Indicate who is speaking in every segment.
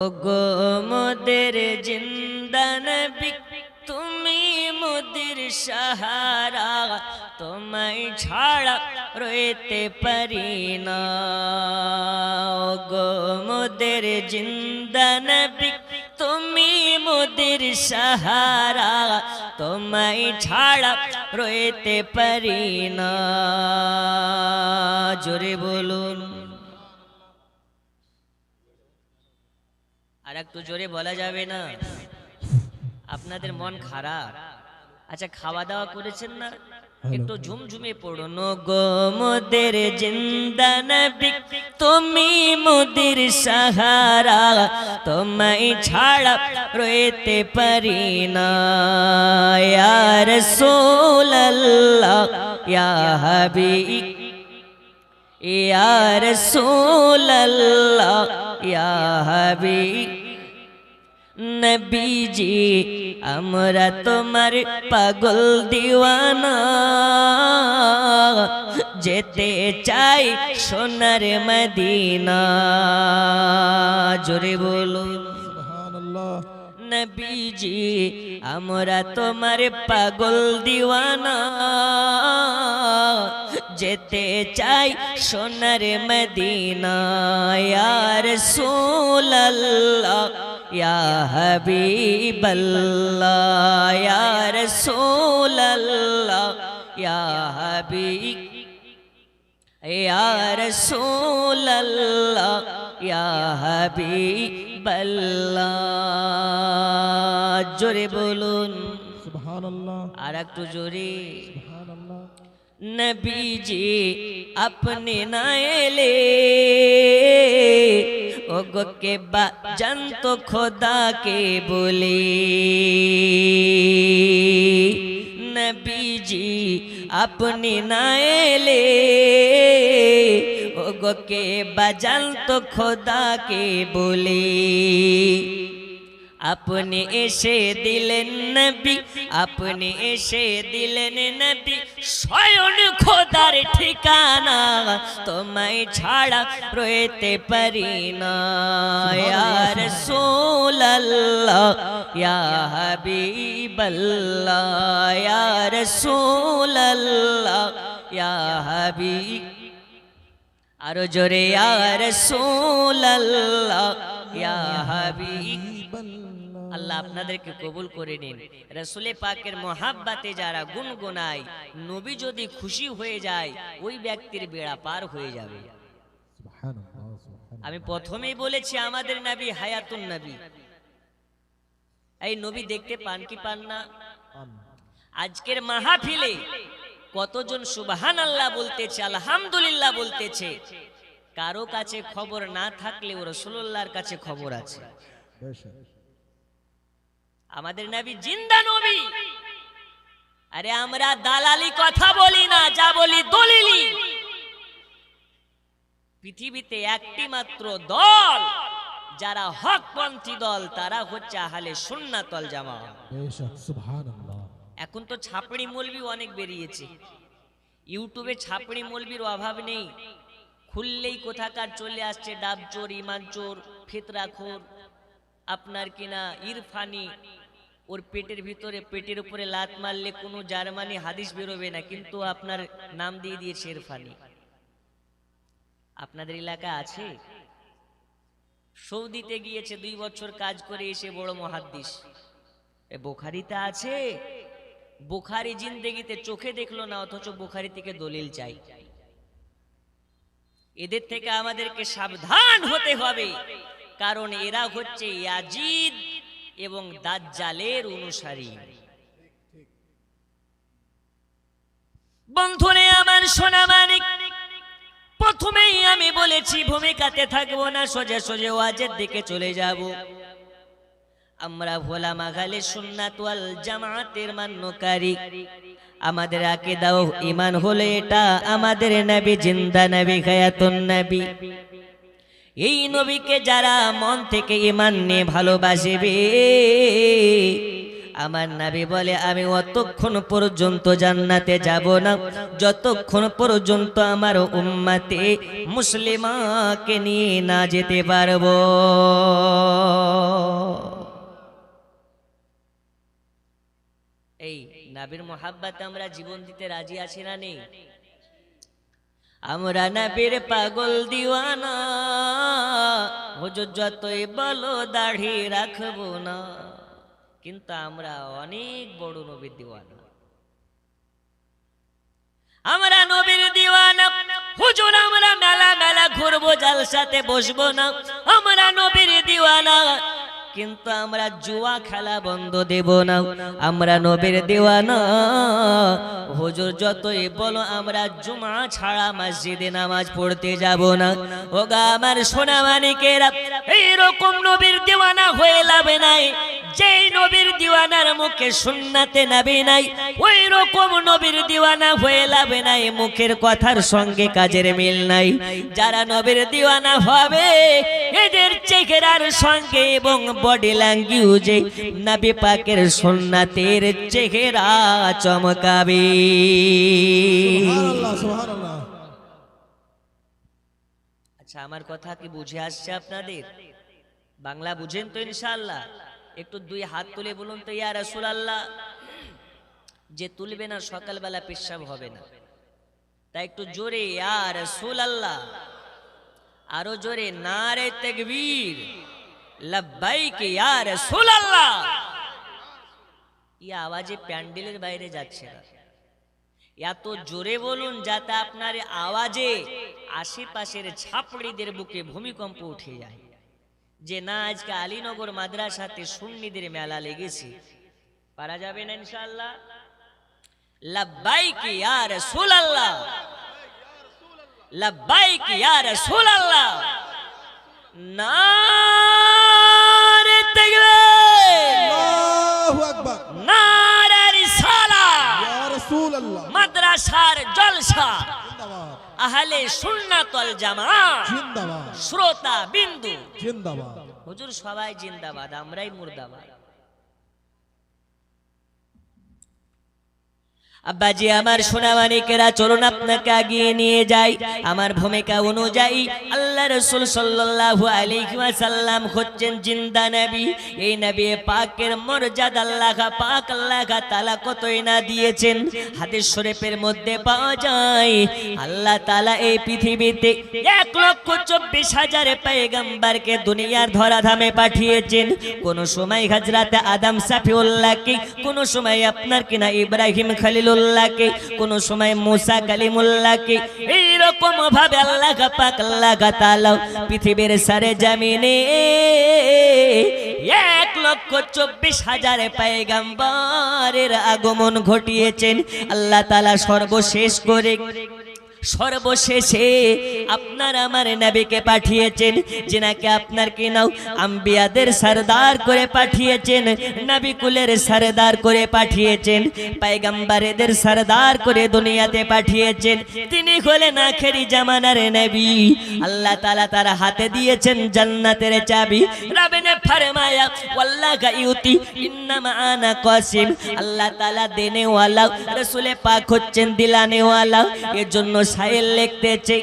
Speaker 1: ওগো মোদের জিন্দা নবী তুমি মোদের সাহারা, তোমায় ছাড়া রইতে পারি না। ওগো মোদের জিন্দা নবী তুমি মোদের সাহারা, তোমায় ছাড়া রইতে পারি না। জোরে বলুন, আর একটু জোরে বলা যাবে না? আপনাদের মন খারাপ? আচ্ছা, খাওয়া দাওয়া করেছেন না? একটু ঝুমঝুমে পড়ুন। গো মোদের জিন্দা নবী তুমি মোদের সাহারা, তোমায় ছাড়া রইতে পারি না। ইয়া রাসূলুল্লাহ ইয়া হাবিব, ইয়া রাসূলুল্লাহ ইয়া হাবিব নবীজি, আমরা তোমার পাগল দিওয়ানা, যেতে চাই সোনার মদিনা। জোরে বলুন সুবহানাল্লাহ। নবীজি, আমরা তোমার পাগল দিওয়ানা, যেতে চাই সোনার মদিনা। ইয়া রাসূলুল্লাহ ইয়া হাবিবাল্লাহ, ইয়া রাসূলুল্লাহ ইয়া হাবিব, ইয়া রাসূলুল্লাহ ইয়া হাবিবাল্লাহ। জোরে বলুন সুবহানাল্লাহ, আর একটু জোরে সুবহানাল্লাহ। নবীজি আপনি না এলে ওগো কে জানতো খোদাকে বলে। নবীজি আপনি না এলে ওগো কে জানতো খোদাকে বলে। আপনি এসে দিলেন নবী, আপনি এসে দিলেন নবী স্বয়ং খোদার ঠিকানা, তোমায় ছাড়া রইতে পারি না। ইয়া রাসূলুল্লাহ ইয়া হাবিবাল্লাহ, ইয়া রাসূলুল্লাহ ইয়া হাবিব, আরো জোরে ইয়া রাসূলুল্লাহ ইয়া হাবিব। আল্লাহ আপনাদেরকে কবুল করে নিন। রাসূলে পাকের মোহাব্বতে যারা গুনগুনায়, নবী যদি খুশি হয়ে যায় ওই ব্যক্তির বেড়া পার হয়ে যাবে। আমি প্রথমেই বলেছি আমাদের নবী হায়াতুন নবী। এই নবী দেখতে পান কি পান না? আজকের মাহফিলে কতজন সুবহানাল্লাহ বলতেছে, আলহামদুলিল্লাহ বলতেছে। কারো কাছে খবর না থাকলেও রাসূলুল্লাহর কাছে খবর আছে। আমাদের নবী জিন্দা নবী। আরে আমরা দালালি কথা বলি না, যা বলি দলিলি। পৃথিবীতে একটি মাত্র দল যারা হকপন্থী দল, তারা হচ্ছে আহলে সুন্নাত ওয়াল জামাত। সুবহানাল্লাহ। এখন তো ছাপড়ি মৌলবি অনেক বেরিয়েছে। ইউটিউবে ছাপড়ি মৌলবির অভাব নেই। খুললেই কোথাকার চলে আসছে ডাবচোর, ইমানচোর, ফিতরাখোর, আপনার কিনা ইরফানি। ওর পেটের ভিতরে, পেটের উপরে লাত মারলে কোনো জার্মানি হাদিস বেরোবে না, কিন্তু আপনার নাম দিয়ে দিয়েছে ইরফানি। আপনাদের এলাকা আছে? সৌদিতে গিয়েছে, 2 বছর কাজ করে এসে বড় মুহাদ্দিস। বুখারীতে আছে, বুখারী জিন্দেগিতে চোখে দেখলো না, অথচ বুখারী থেকে দলিল চাই। এদের থেকে আমাদেরকে সাবধান হতে হবে, কারণ এরা হচ্ছে ইয়াজিদ এবং দাজ্জালের অনুসারী। বন্ধুরে আমার সোনা মানিক, প্রথমেই আমি বলেছি ভূমিকাতে থাকবো না, সোজা সোজা ওয়াজের দিকে চলে যাব। আমরা ওলামা আহলে সুন্নাত ওয়াল জামাতের মান্যকারী। আমাদের আকীদা ও ঈমান হলো এটা, আমাদের নবী জিন্দা নবী, হায়াতুন নবী। এই নবীকে যারা মন থেকে ঈমান নিয়ে ভালোবাসবে, আমার নবী বলে আমি অতক্ষণ পর্যন্ত জান্নাতে যাব না যতক্ষণ পর্যন্ত আমার উম্মতে মুসলিমাকে নিয়ে না যেতে পারবো। এই নবীর মোহাব্বতে আমরা জীবন দিতে রাজি আছি না নেই? আমরা নবীর পাগল দিওয়ানা, হুজুর যতই বলো দাড়ি রাখবো না, কিন্তু আমরা অনেক বড় নবীর দিওয়ানা। আমরা নবীর দিওয়ানা হুজুর, আমরা মেলা মেলা ঘুরবো, জালসাতে বসবো না, আমরা নবীর দিওয়ানা, কিন্তু আমরা জুয়া খেলা বন্ধ দেব না। আমরা নবীর দিওয়ানা, হুজুর যতই বলো আমরা জুমা ছাড়া মসজিদে নামাজ পড়তে যাব না। ওগা আমার সোনা মানিকেরা, এইরকম নবীর দিওয়ানা হয়ে লাভ নাই। যেই নবীর দিওয়ানার মুখে সুন্নাতে নবী নাই, ওই রকম নবীর দিওয়ানা হয়ে লাভ নাই, মুখের কথার সঙ্গে কাজের মিল নাই। যারা নবীর দিওয়ানা হবে এদের চেহারার সঙ্গে এবং বডি ল্যাঙ্গুয়েজে নবী পাকের সুন্নাতের চেহারা চমকাবে।
Speaker 2: সুবহানাল্লাহ, সুবহানাল্লাহ।
Speaker 1: আচ্ছা, আমার কথা কি বুঝে আসছে আপনাদের? বাংলা বুঝেন তো ইনশাআল্লাহ? একটু দুই হাত তুলে বলুন তো ইয়া রাসূলুল্লাহ। যে তুলবে না সকালবেলা পেশাব হবে না, তাই একটু জোরে ইয়া রাসূলুল্লাহ, আরো জোরে নারে তাকবীর, লব্বাইক ইয়া রাসূলুল্লাহ। এই আওয়াজে প্যান্ডেলের বাইরে যাচ্ছে না, এত জোরে বলুন যাতে আপনার আওয়াজে আশেপাশের ছাপড়িদের বুকে ভূমিকম্প উঠে যায়। যে না, আজকে আলীনগর মাদ্রাসাতে সুন্নিদের মেলা লেগেছে, পারা যাবে না ইনশাআল্লাহ? লব্বাইক ইয়া রাসূলুল্লাহ, লব্বাইক ইয়া রাসূলুল্লাহ, নারে তাকবীর,
Speaker 2: আল্লাহু আকবার,
Speaker 1: নারে রিসালাত,
Speaker 2: ইয়া রাসূলুল্লাহ,
Speaker 1: মাদ্রাসার জলসা,
Speaker 2: জিন্দাবাদ,
Speaker 1: আহলে সুন্নাত ওয়াল জামাত,
Speaker 2: জিন্দাবাদ,
Speaker 1: শ্রোতা বিন্দু,
Speaker 2: জিন্দাবাদ।
Speaker 1: হুজুর সবাই জিন্দাবাদ, আমরাই মুর্দাবাদ। আব্বাজি আমার সোনা মানিকেরা, চলুন আপনাকে আগিয়ে নিয়ে যাই। আমার ভূমিকা অনুযায়ী আল্লাহ রাসূল সাল্লাল্লাহু আলাইহি ওয়াসাল্লাম হচ্ছেন জিন্দা নবী। এই নবী পাকের মর্যাদা আল্লাহ পাক আল্লাহ তাআলা কতই না দিয়েছেন। হাদিস শরীফের মধ্যে পাওয়া যায় আল্লাহ তাআলা এই পৃথিবীতে 1,24,000 পয়গম্বরকে দুনিয়ার ধরাধামে পাঠিয়েছেন। কোন সময় হযরত আদম সাফিউল্লাহকে, কোন সময় আপনার কিনা ইব্রাহিম খলিলুল্লাহকে, কোন সময় মুসা কালিমুল্লাহকে, এইরকম ভাবে আল্লাহ পাক আল্লাহ তাআলা পৃথিবীর সারে জমিনে 1,24,000 পয়গম্বরের আগমন ঘটিয়েছেন। আল্লাহ তাআলা সর্বশেষে আপনার আমার নবীকে পাঠিয়েছেন, যিনাকে আপনার কি নাও আম্বিয়াদের সরদার করে পাঠিয়েছেন, নবী কুলের সরদার করে পাঠিয়েছেন, পয়গম্বরদের সরদার করে দুনিয়াতে পাঠিয়েছেন। তিনি হলেন আখেরি জামানার নবী। আল্লাহ তাআলা তার হাতে দিয়েছেন জান্নাতের চাবি। রবে ने फरमाया वल्लाह युति इन्नमा आना कासिम, আল্লাহ তাআলা দেনে ওয়ালা, রাসূল পাক হচ্ছেন দিলানে ওয়ালা। এর জন্য শায়ের লিখতেছে,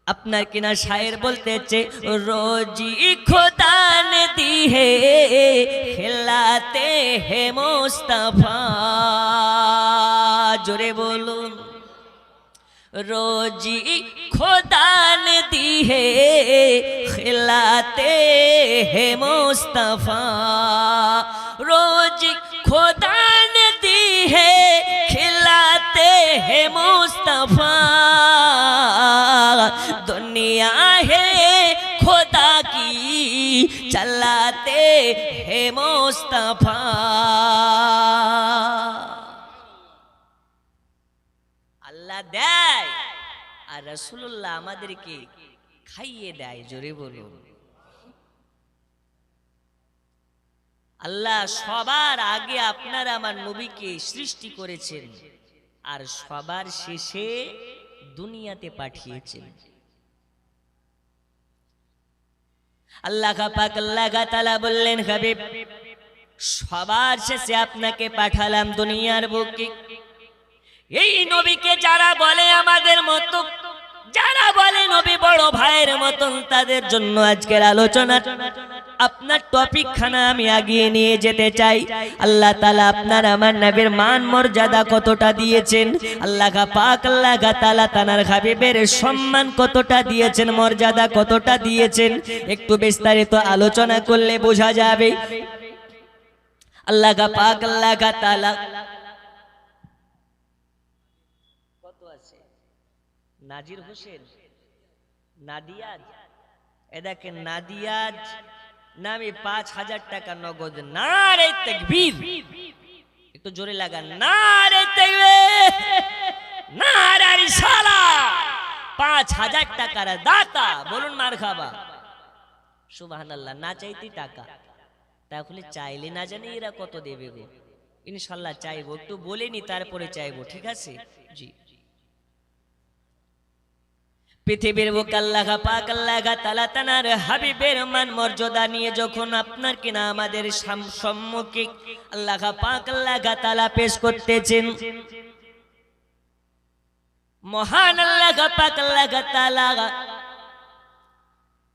Speaker 1: আপনার কিনা শায়ের বলতেছে, রোজি খোদা ने दी है खिलाते हैं मुस्तफा। জোরে বলুন, रोजी खुदा ने दी है खिलाते हैं मुस्तफा। रोजी खुदा ने दी है खिलाते हैं मुस्तफा। दुनिया है खुदा की चलाते हैं मुस्तफा। আল্লাহ দেয় আর রাসূলুল্লাহ আমাদেরকে খাইয়ে দেয়। জোরে বলুন, আল্লাহ সবার আগে আপনার আমার নবীকে সৃষ্টি করেছেন আর সবার শেষে দুনিয়াতে পাঠিয়েছেন। আল্লাহ পাক আল্লাহ তাআলা বললেন, হাবিব সবার শেষে আপনাকে পাঠালাম দুনিয়ার বুকে। এই নবীকে যারা বলে আমাদের মতো, যারা বলে নবী বড় ভাইয়ের মতন, তাদের জন্য আজকের আলোচনা। আপনার টপিক খানা আমি আগিয়ে নিয়ে যেতে চাই। আল্লাহ তাআলা আপনার আমার নবীর মান মর্যাদা কতটা দিয়েছেন, আল্লাহ পাক আল্লাহ তাআলা তানার হাবিবের সম্মান কতটা দিয়েছেন, মর্যাদা কতটা দিয়েছেন, একটু বিস্তারিত আলোচনা করলে বোঝা যাবে। আল্লাহ পাক আল্লাহ তাআলা কত আছে? নাজির হোসেন, নাদিয়াজ, এ দেখেন নাদিয়াজ নামে ৫,০০০ টাকা নগদ। নারে তাকবীর, একটু জোরে লাগান, নারে তাকবীর, নারে রিসালাত। ৫,০০০ টাকার দাতা, বলুন মারহাবা, সুবহানাল্লাহ। না চাইতে টাকা, তাহলে চাইলে না জানি এরা কত দেবে গো। ইনশাআল্লাহ চাইবো, একটু বলে নি তারপরে চাইবো, ঠিক আছে? জি। পৃথিবীর বুকে আল্লাহ পাক আল্লাহ তাআলা তানার হাবিবের মান মর্যাদা নিয়ে যখন আপনার কিনা আমাদের সম্মুখে আল্লাহ পাক আল্লাহ তাআলা পেশ করতেছেন, মহান আল্লাহ পাক আল্লাহ তাআলা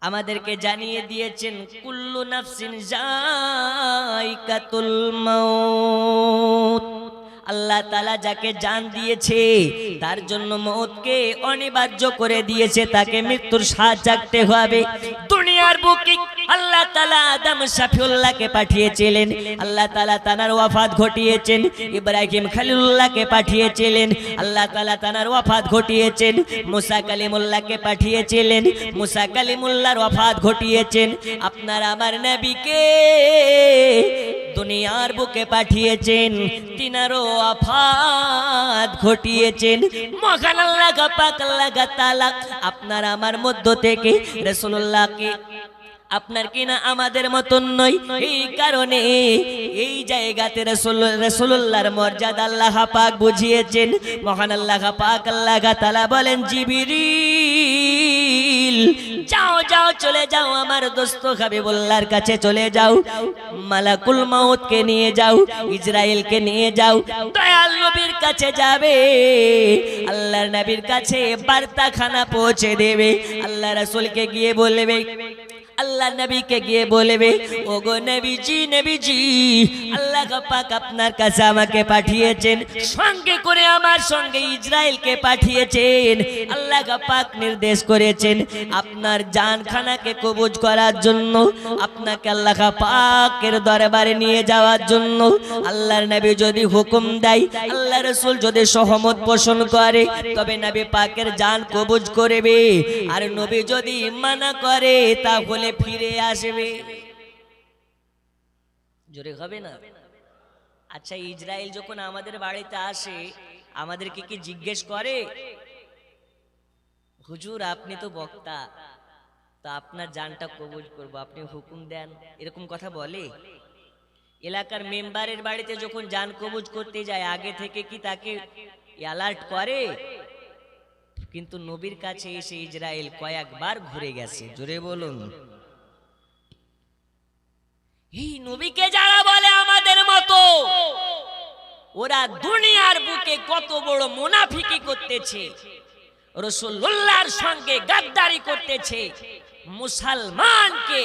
Speaker 1: আমাদেরকে জানিয়ে দিয়েছেন, কুল্লু নাফসিন যায়কাতুল মাউত। আল্লাহ তাআলা যাকে জান দিয়েছে তার জন্য মওতকে অনিবার্য করে দিয়েছে, তাকে মৃত্যুর স্বাদ জাগতে হবে। দুনিয়ার বুকে আল্লাহ তাআলা আদম শফিউল্লাহকে পাঠিয়েছিলেন, আল্লাহ তাআলা তানার ওয়াফাত ঘটিয়েছেন। ইব্রাহিম খলিলুল্লাহকে পাঠিয়েছিলেন, আল্লাহ তাআলা তানার ওয়াফাত ঘটিয়েছেন। মুসা কালিমুল্লাহকে পাঠিয়েছিলেন, মুসা কালিমুল্লাহর ওয়াফাত ঘটিয়েছেন। আপনার আমার নবীকে দুনিয়ার বুকে পাঠিয়েছেন, তিনারও ওয়াফাত ঘটিয়েছেন। মহান আল্লাহ পাক আল্লাহ তাআলা আপনার আমার মধ্য থেকে রাসূলুল্লাহকে আপনার কিনা আমাদের মতন নয়, এই কারণে এই জায়গাতে রাসূলুল্লাহর মর্যাদা আল্লাহ পাক বুঝিয়েছেন। মহান আল্লাহ পাক আল্লাহ তাআলা বলেন, জিবরিল যাও যাও চলে যাও, আমার দোস্ত হাবিবুল্লাহর কাছে চলে যাও, মালাকুল মাউতকে নিয়ে যাও, ইসরাইলকে নিয়ে যাও, দয়াল নবীর কাছে যাবে, আল্লাহর নবীর কাছে বার্তাখানা পৌঁছে দেবে। আল্লাহ রাসূলকে গিয়ে বলবে, আল্লাহ নবীকে গিয়ে বলবে, ওগো নবীজি নবীজি, আল্লাহ পাক আপনার কাছে আমাকে পাঠিয়েছেন, সঙ্গে করে আমার সঙ্গে ইসরাইলকে পাঠিয়েছেন। আল্লাহ পাক নির্দেশ করেছেন আপনার জানখানাকে কবজ করার জন্য, আপনাকে আল্লাহ পাকের দরবারে নিয়ে যাওয়ার জন্য। আল্লাহর নবী যদি হুকুম দেয়, আল্লাহ রাসূল যদি সহমত পোষণ করে, তবে নবী পাকের জান কবজ করবে। আর নবী যদি মানা করে, তাহলে ফিরে আসবে। জোরে হবে না? আচ্ছা, ইসরাইল যখন আমাদের বাড়িতে আসে, আমাদেরকে কি জিজ্ঞেস করে, হুজুর আপনি তো বক্তা, তো আপনার জানটা কবজ করব, আপনি হুকুম দেন, এরকম কথা বলে? এলাকার মেম্বারের বাড়িতে যখন জান কবজ করতে যায়, আগে থেকে কি তাকে অ্যালার্ট করে? কিন্তু নবীর কাছে এসে ইসরাইল কয়েকবার ঘুরে গেছে। জোরে বলুন। এই নবীকে যারা বলে আমাদের মতো, ওরা দুনিয়ার বুকে কত বড় মুনাফিকি করতেছে, রাসূলুল্লাহর সঙ্গে গাদ্দারি করতেছে, মুসলমানকে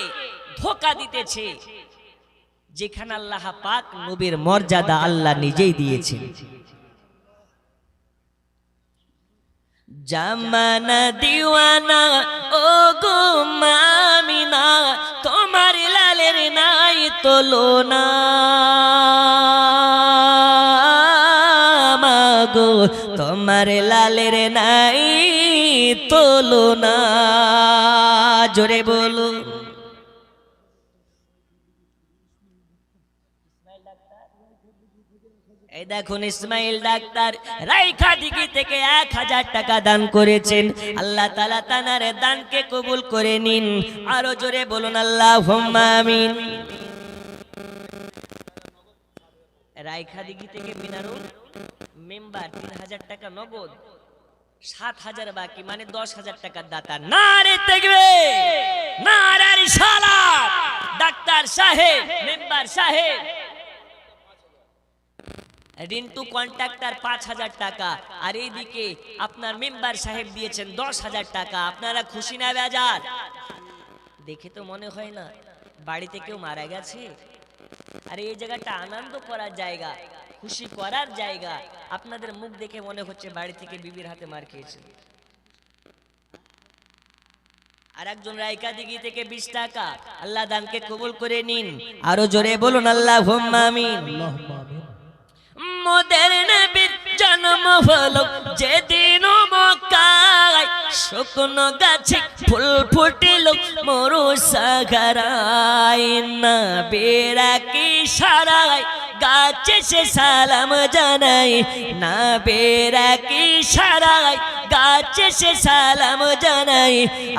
Speaker 1: ধোঁকা দিতেছে, যেখানে আল্লাহ পাক নবীর মর্যাদা আল্লাহ নিজেই দিয়েছেন। জামানা দিওয়ানা ও গো মামিনা, তোমার লালের নাই তুলনা, মাগো তোমার লালের নাই তুলনা। জোরে বলুন। এই দেখুন, ইসমাইল ডাক্তার রাইখাদিঘি থেকে ১,০০০ টাকা দান করেছেন। আল্লাহ তাআলা তানার দানকে কবুল করে নিন। আরো জোরে বলুন আল্লাহুম্মা আমিন। রাইখাদিঘি থেকে মিনারুল মেম্বার ৩,০০০ টাকা নগদ, ৭,০০০ বাকি, মানে ১০,০০০ টাকার দাতা। নারে তাকবীর, নারে রিসালাত। ডাক্তার সাহেব, মেম্বার সাহেব, রিন্টু কন্ট্রাক্টর 5,000 টাকা, আর এইদিকে আপনার মেম্বার সাহেব দিয়েছেন 10,000 টাকা। আপনারা খুশি না বেজার? দেখে তো মনে হয় না বাড়িতে কেউ মারা গেছে। আর এই জায়গাটা আনন্দ করার জায়গা, খুশি করার জায়গা। আপনাদের মুখ দেখে মনে হচ্ছে বাড়ি থেকে বিবির হাতে মার খেয়েছে। আর একজন রায়কা দিঘি থেকে 20 টাকা। আল্লাহ দানকে কবুল করে নিন। আরো জোরে বলুন আল্লাহুম্মা আমিন।
Speaker 2: আল্লাহুম্মা আমিন।
Speaker 1: মোদের নবীর জন্ম হলো যেদিন মক্কায়, শুকনো গাছে ফুল ফুটিল মরু সাগরায়, নবীর কি ইশারায় গাছে সে সালাম জানাই, নবীর কি ইশারায় গাছে সে সালাম জানাই।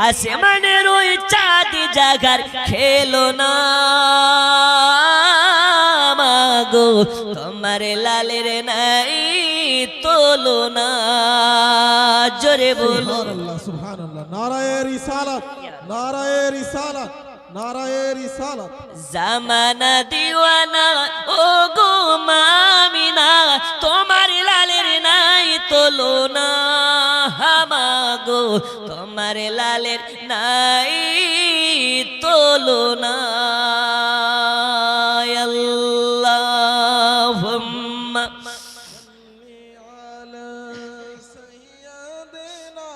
Speaker 1: আসমানের ওই চাঁদ জাগার খেলো না মাগো, তোমার লালের নাই তুলনা। জোরে বলো
Speaker 2: সুবহানাল্লাহ সুবহানাল্লাহ। নারায়ে রিসালাত, নারায়ে রিসালাত, নারায়ে রিসালাত।
Speaker 1: জামানা দিওয়ানা ও গো মামিনা, তোমার লালের নাই তুলনা মাগো, তোমার লালের নাই তুলনা। আল্লাহুম্মা
Speaker 2: আলা সাইয়্যিদিনা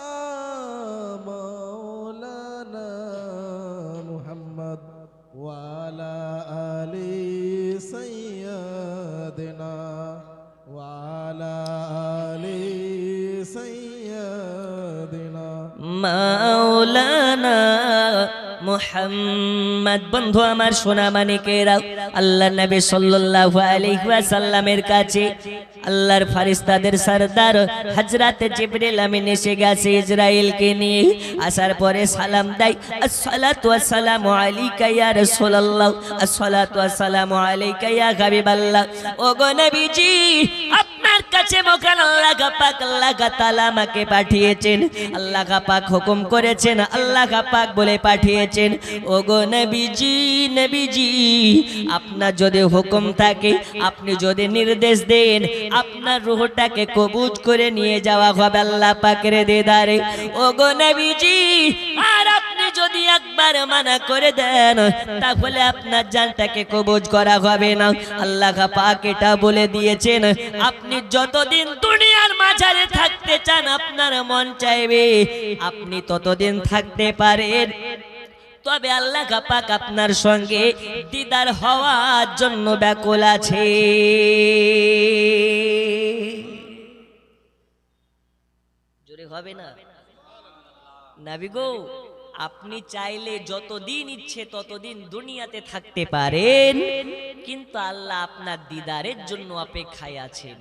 Speaker 2: মাওলানা মুহাম্মদ ওয়া আলা আলি সাইয়্যিদিনা ওয়া আলা আলি সাইয়্যিদিনা
Speaker 1: মাওলানা মুহাম্মদ। বন্ধু আমার সোনা মানিকেরা, আল্লাহ নবী সাল্লাল্লাহু আলাইহি ওয়াসাল্লামের কাছে আল্লাহর ফেরেশতাদের সরদার হযরত জিবরিল আমিন এসে গেছে ইসরাইলকে নিয়ে। আসার পরে সালাম দেয়, আসসালাতু ওয়াসসালামু আলাইকা ইয়া রাসূলুল্লাহ, আসসালাতু ওয়াসসালামু আলাইকা ইয়া হাবিবাল্লাহ। ওগো নবীজি, আপনার কাছে মকান আল্লাহ পাক তাআলা আমাকে পাঠিয়েছেন। আল্লাহ পাক হুকুম করেছেন, আল্লাহ পাক বলে পাঠিয়েছেন। ওগো নবীজি, নবীজি আপনার যদি হুকুম থাকে, আপনি যদি নির্দেশ দেন, আপনার রূহটাকে কবজ করে নিয়ে যাওয়া হবে আল্লাহ পাকের দিদারে। ওগো নবীজি, আর আপনি যদি একবার মানা করে দেন, তাহলে আপনার জানটাকে কবজ করা হবে না। আল্লাহ পাক এটা বলে দিয়েছেন, আপনি যতদিন দুনিয়ার মাঝারে থাকতে চান, আপনার মন চাইবে আপনি ততদিন থাকতে পারেন। তবে আল্লাহ পাক আপনার সঙ্গে দিদার হওয়ার জন্য ব্যাকুল আছে। জোরে হবে না? নবী গো, আপনি চাইলে যতদিন ইচ্ছে ততদিন দুনিয়াতে থাকতে পারেন, কিন্তু আল্লাহ আপনার দিদারের জন্য অপেক্ষায় আছেন।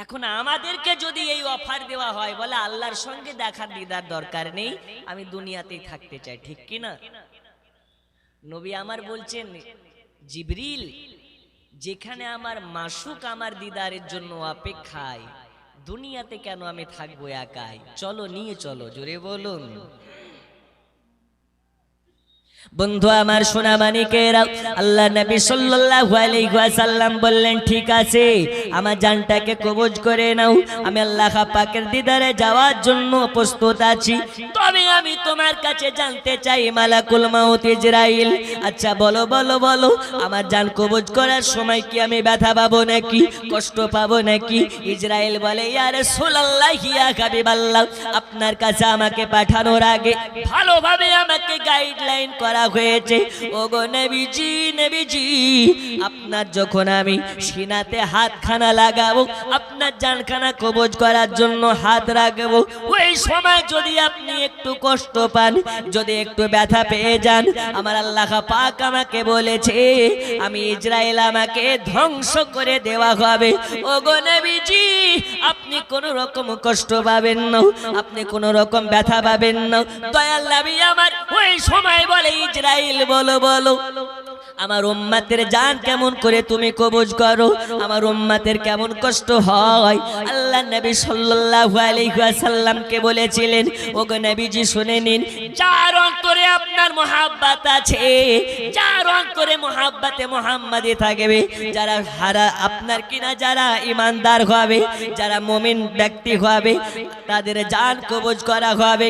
Speaker 1: এখন আমাদেরকে যদি এই অফার দেওয়া হয়, বলে আল্লাহর সঙ্গে দেখার দিদার দরকার নেই, আমি দুনিয়াতেই থাকতে চাই, ঠিক কি না? নবী আমার বলছেন, জিবরিল, যেখানে আমার মাসুক আমার দিদারের জন্য অপেক্ষায়, দুনিয়াতে কেন আমি থাকবো একাই? চলো, নিয়ে চলো। জোরে বলুন। বন্ধু আমার সোনা মানিকেরা, আল্লাহ নবী সাল্লাল্লাহু আলাইহি ওয়াসাল্লাম বললেন, ঠিক আছে, আমার জানটাকে কবজ করে নাও, আমি আল্লাহ পাকের দিদারে যাওয়ার জন্য প্রস্তুত আছি। তবে আমি তোমার কাছে জানতে চাই, মালাকুল মাউত ইসরাইল, আচ্ছা বলো বলো বলো, আমার জান কবজ করার সময় কি আমি ব্যথা পাবো নাকি, কষ্ট পাবো নাকি? ইসরাইল বলে, ইয়া রাসূলুল্লাহ, ইয়া হাবিবাল্লাহ, আপনার কাছে আমাকে পাঠানোর আগে ভালোভাবে আমাকে গাইডলাইন করা হয়েছে। ওগো নবীজি, নবীজি আপনার যখন আমি সিনাতে হাতখানা লাগাবো, আপনার জানখানা কবজ করার জন্য হাত রাখবো, ওই সময় যদি আপনি একটু কষ্ট পান, যদি একটু ব্যথা পেয়ে যান, আমার আল্লাহ পাক আমাকে বলেছে, আমি ইসরাইল আমাকে ধ্বংস করে দেওয়া হবে। ওগো নবীজি, আপনি কোন রকম কষ্ট পাবেন না, আপনি কোন রকম ব্যথা পাবেন না। দয়াল নবী আমার ওই সময় বলে, ইসরাইল বলো বলো, আমার উম্মতের জান কেমন করে তুমি কবজ করো, আমার উম্মতের কেমন কষ্ট হয়। আল্লাহ নবী সাল্লাল্লাহু আলাইহি ওয়াসাল্লামকে বলেছিলেন, ওগো নবীজি শুনে নিন, যার অন্তরে আপনার মহব্বত আছে, যার যার অন্তরে মোহাব্বতে মোহাম্মদী থাকবে, যারা আপনার কিনা যারা ইমানদার হবে, যারা মুমিন ব্যক্তি হবে, তাদের জান কবজ করা হবে।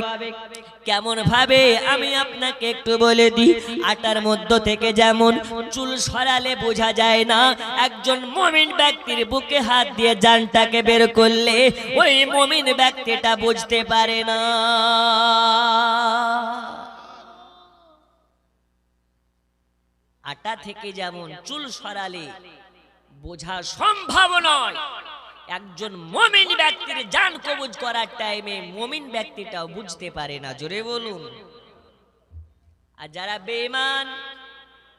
Speaker 1: কেমন ভাবে আমি আপনাকে একটু বলে দিই। আটার মধ্য থেকে যেমন চুল সরালে বোঝা যায় না, একজন মুমিন ব্যক্তির বুকে হাত দিয়ে জানটাকে বের করলে ওই মুমিন ব্যক্তিটা বুঝতে পারে না। আটা থেকে যেমন চুল সরালে বোঝা সম্ভব নয়, একজন মুমিন ব্যক্তির জান কবজ করার টাইমে মুমিন ব্যক্তিটাও বুঝতে পারে না। জোরে বলুন। আর যারা বেঈমান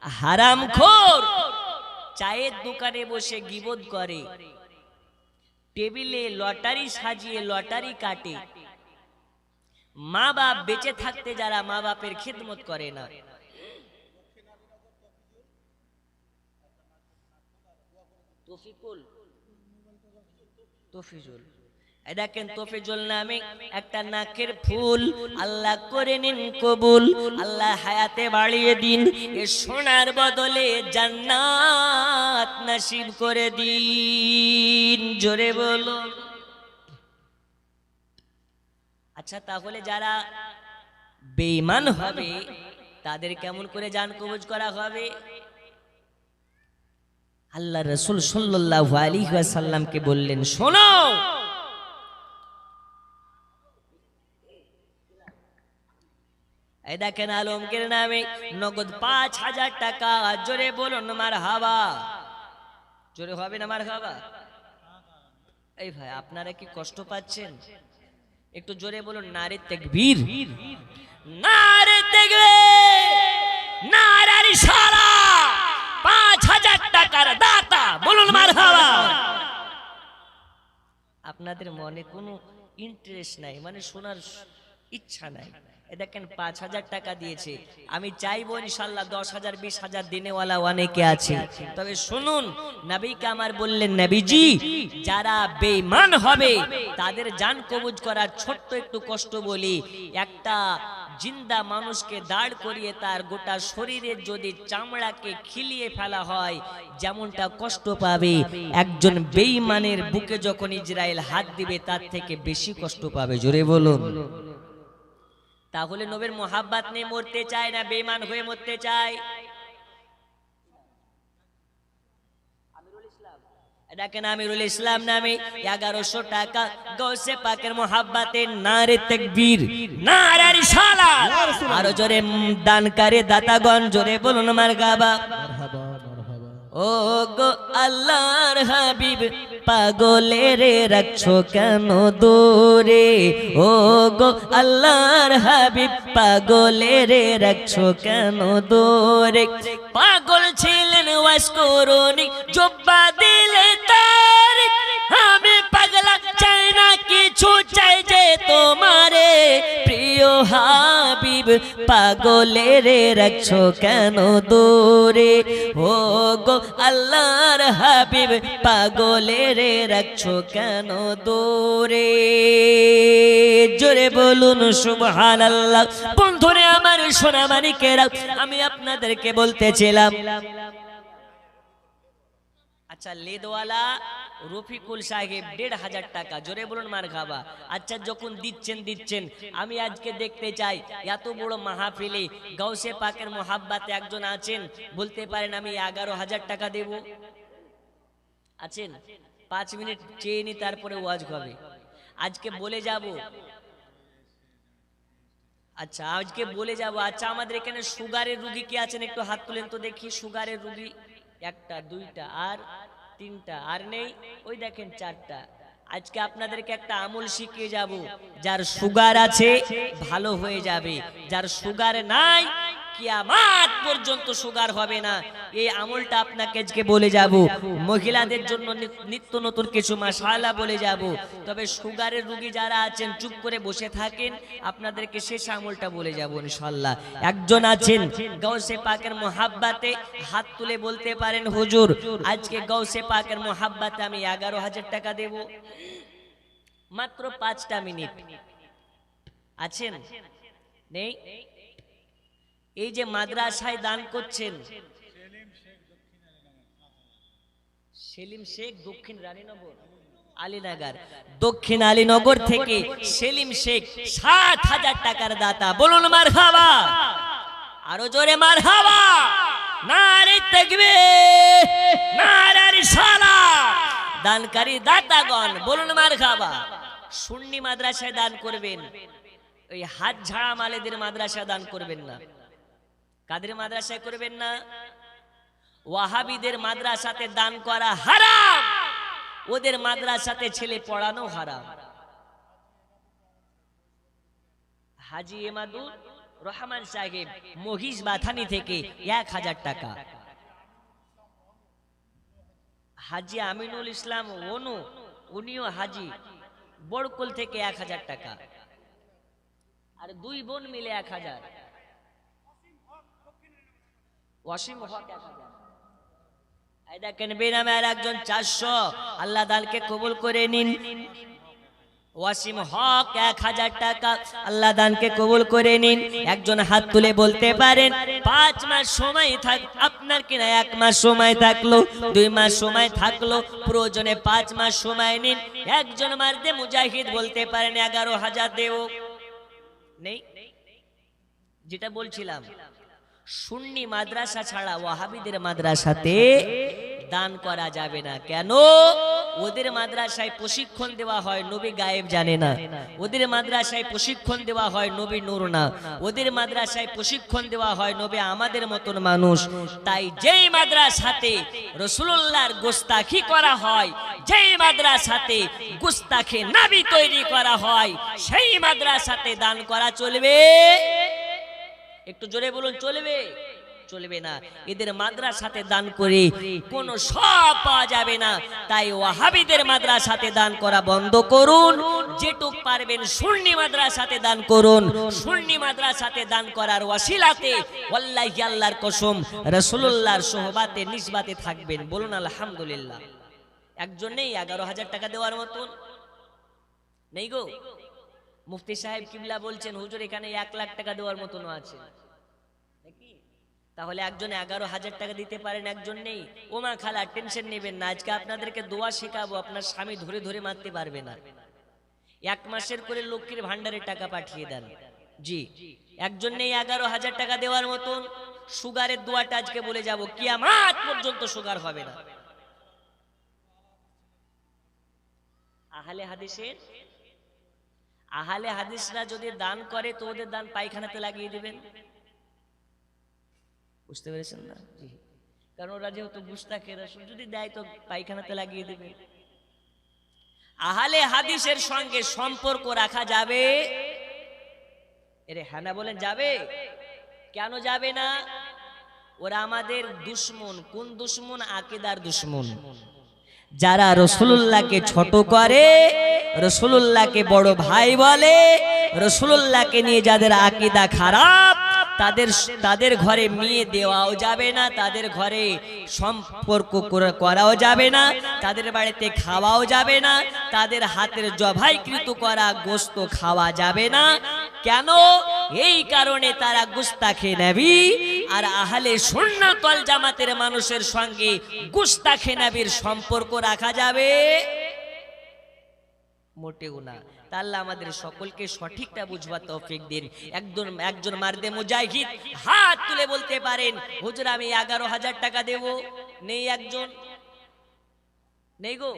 Speaker 1: হারামখোর চায়ের দোকানে বসে গীবত করে, টেবিলে লটারি সাজিয়ে লটারি কাটে, মা বাপ বেঁচে থাকতে যারা মা বাপের খিদমত করে না, তফিজুল, দেখেন তফিজুল নামে একটা নাকের ফুল আল্লাহ করে নিন কবুল, আল্লাহ হায়াতে বাড়িয়ে দিন, এ সোনার বদলে জান্নাত নসিব করে দিন। জোরে বলো। আচ্ছা, তাহলে যারা বেঈমান হবে তাদের কেমন করে জান কবজ করা হবে? আল্লাহ রাসূল সাল্লাল্লাহু আলাইহি ওয়াসাল্লামকে বললেন, শোনো, এই দেখেন আলমগীর নামে নগদ ৫,০০০ টাকা। জোরে বলুন মারহাবা। জোরে হবে না মারহাবা? এই ভাই আপনারা কি কষ্ট পাচ্ছেন? একটু জোরে বলুন নারে তাকবীর, নারে তাকবীর, নারে রিসালাত। ৫,০০০ টাকার দাতা বলুন মারহাবা। আপনাদের মনে কোনো ইন্টারেস্ট নাই, মানে শোনার ইচ্ছা নাই। দেখেন ৫,০০০ টাকা দিয়েছে। আমি চাইবো ইনশাআল্লাহ ১০,০০০ ২০,০০০ দিনেওয়ালা অনেকে আছে। তবে শুনুন, নবীকে আমার বললেন, নবীজি যারা বেঈমান হবে তাদের জান কবজ করার ছোট্ট একটু কষ্ট বলি। একটা জিন্দা মানুষকে দাঁড় করিয়ে তার গোটা শরীরের যদি চামড়াকে খিলিয়ে ফেলা হয় যেমনটা কষ্ট পাবে, একজন বেঈমানের বুকে যখন ইসরায়েল হাত দিবে তার থেকে বেশি কষ্ট পাবে। জোরে বলুন। তাহলে নবীর মোহাব্বত নিয়ে মরতে চায় না বেঈমান হয়ে মরতে চায়? দেখেন আমিরুল ইসলাম নামে ১১০০ টাকা গৌসে পাকের মোহাব্বতে নারে তাকবীর, নারে রিসালাত। আরো জোরে দানকারী দাতাগণ জোরে বলুন মারহাবা। ও গো আল্লাহর হাবিব পাগলের রাখছো কেন দূরে, ও গো আল্লাহর হাবিব পাগলের রাখছো কেন দূরে। পাগল ছিলেন ওয়াজ করুনি জব্বা দিলে তার, আমি পাগলা চাই না কিছু, চাই যে তোমারে প্রিয় হাবিব পাগলের রাখছো কেন দূরে, ও গো আল্লাহর হাবিব পাগলের রাখছো কেন দূরে। জোরে বলুন সুবহানাল্লাহ। বন্ধুরে আমার সোনা মানিকেরা, আমি আপনাদেরকে বলতেছিলাম, আচ্ছা লেদওয়ালা রফিকুল সাহেব ১৫০০ টাকা, জোরে বলুন মারহাবা। আচ্ছা যখন দিচ্ছেন, আমি আজকে দেখতে চাই এত বড় মাহফিলে গাউসে পাকের মোহাব্বতে একজন আছেন, বলতে পারেন আমি ১১০০০ টাকা দেব? আছেন? ৫ মিনিট চেয়ে নি, তারপরে ওয়াজ হবে। আজকে বলে যাব, আচ্ছা আজকে বলে যাব। আচ্ছা আমাদের এখানে সুগারের রুগী কি আছেন? একটু হাত তুলেন তো দেখি। সুগারের রুগী ১টা ২টা আর ৩টা, আর নেই? ওই দেখেন ৪টা। আজকে আপনাদেরকে একটা আমল শিখিয়ে যাব। যার সুগার আছে ভালো হয়ে যাবে, যার সুগার নাই কিয়ামত পর্যন্ত সুগার হবে না। এই আমলটা আপনাকে আজকে বলে যাব। মহিলাদের জন্য নিত্য নতুন কিছু মাশাআল্লাহ বলে যাব। তবে সুগারের রোগী যারা আছেন চুপ করে বসে থাকেন, আপনাদেরকে শেষ আমলটা বলে যাব ইনশাআল্লাহ। একজন আছেন গাউসে পাকের মোহাব্বতে, হাত তুলে বলতে পারেন হুজুর আজকে গাউসে পাকের মোহাব্বতে আমি ১১০০০ টাকা দেব। মাত্র ৫টা মিনিট। আছেন? নেই? এই যে মাদ্রাসায় দান করছেন, সেলিম শেখ দক্ষিণ রানীনগর আলীনগর, দক্ষিণ আলীনগর থেকে সেলিম শেখ ৭০০০ টাকার দাতা। বলুন মারহাবা, আরো জোরে মারহাবা, নারে তাকবীর, নারে রিসালাত। দানকারী দাতাগণ বলুন মারহাবা। সুন্নি মাদ্রাসায় দান করবেন, ওই হাত ঝাড়া মালেদের মাদ্রাসায় দান করবেন না। কাদের মাদ্রাসায় করবেন না? ওয়াহাবিদের মাদ্রাসাতে দান করা হারাম, ওদের মাদ্রাসাতে ছেলে পড়ানো হারাম। হাজী এমাদুর রহমান সাহেব মহিষ বাথানি থেকে ১০০০ টাকা। হাজী আমিনুল ইসলাম অনু, উনিও হাজী বড়কুল থেকে ১০০০ টাকা। আর দুই বোন মিলে ১০০০। ওয়াসিম হক ১০০০। এই দেখেন বেনামের একজন ৪০০। আল্লাহ দানকে কবুল করে নিন। ওয়াসিম হক ১০০০ টাকা। আল্লাহ দানকে কবুল করে নিন। একজন হাত তুলে বলতে পারেন ৫ মাস সময় থাক, আপনার কিনা ১ মাস সময় থাকলো, ২ মাস সময় থাকলো, প্রয়োজনে ৫ মাস সময় নিন। একজন মারদে মুজাহিদ বলতে পারেন ১১,০০০ দেব। নেই, যেটা বলছিলাম সুন্নি মাদ্রাসা ছাড়া ওয়াহাবিদের মাদ্রাসাতে দান করা যাবে না। কেন? ওদের মাদ্রাসায় প্রশিক্ষণ দেওয়া হয় নবী গায়েব জানে না, ওদের মাদ্রাসায় প্রশিক্ষণ দেওয়া হয় নবী নূর না, ওদের মাদ্রাসায় প্রশিক্ষণ দেওয়া হয় নবী আমাদের মতন মানুষ। তাই যেই মাদ্রাসাতে রাসূলুল্লাহর গোস্তাখি করা হয়, যেই মাদ্রাসাতে গোস্তাখে নবী তৈরি করা হয়, সেই মাদ্রাসাতে দান করা চলবে? একটু জোরে বলুন, চলবে? চলবে না। এদের মাদ্রাসাতে দান করে কোনো সব পাওয়া যাবে না। তাই ওয়াহাবিদের মাদ্রাসাতে দান করা বন্ধ করুন। যেটুক পারবেন সুন্নি মাদ্রাসাতে দান করুন। সুন্নি মাদ্রাসাতে দান করার ওয়াসিলাতে ওয়াল্লাহি আল্লাহর কসম রাসূলুল্লাহর সোহবাতে নিসবাতে থাকবেন। বলুন আলহামদুলিল্লাহ। একজন নেই ১১,০০০ টাকা দেওয়ার মতন? নেই গো। মুফতি সাহেব কিবলা বলছেন হুজুর এখানে ১,০০,০০০ টাকা দেওয়ার মতনও আছে। তাহলে একজন ১১,০০০ টাকা দিতে পারেন, একজন নেই। ওমা খালা টেনশন নেবেন না, আজকে আপনাদেরকে দোয়া শেখাবো, আপনার স্বামী ধরে ধরে মারতে পারবে না। ১ মাসের করে লক্ষ্মীর ভান্ডারের টাকা পাঠিয়ে দেন। জি, একজন নেই ১১,০০০ টাকা দেওয়ার মতন। সুগারের দোয়াটা আজকে বলে যাব, কিয়ামত পর্যন্ত সুগার হবে না। আহলে হাদিসরা যদি দান করে তো ওদের দান পায়খানাতে লাগিয়ে দিবেন। বুঝতে পেরেছেন না? জি, কারণ ওরা যেহেতু গুস্তাখে, রাসূল যদি দেয় তো পায়খানাতে লাগিয়ে দিবে। আহলে হাদিসের সঙ্গে সম্পর্ক রাখা যাবে? এরে হ্যাঁ না বলেন, যাবে? কেন যাবে না? ওরা আমাদের দুশমন। কোন দুশমন? আকীদার দুশমন। যারা রাসূলুল্লাহকে ছোট করে, রাসূলুল্লাহকে বড় ভাই বলে, রাসূলুল্লাহকে নিয়ে যাদের আকীদা খারাপ, তাদের ঘরে মেয়ে দেওয়াও যাবে না, তাদের ঘরে সম্পর্ক করাও যাবে না, তাদের বাড়িতে খাওয়াও যাবে না, তাদের হাতের জবাইকৃত করা গোশত খাওয়া যাবে না। কেন? এই কারণে তারা গুস্তাখে নবী। আর আহলে সুন্নাত ওয়াল জামাতের মানুষের সঙ্গে গুস্তাখে নবীর সম্পর্ক রাখা যাবে? মোটেও না। আল্লাহ আমাদের সকলকে সঠিকটা বুঝবার তৌফিক দিন। একজন মারদে মুজাহিদ হাত তুলে বলতে পারেন হুজুর আমি ১১,০০০ টাকা দেব। নেই একজন? নেই গো।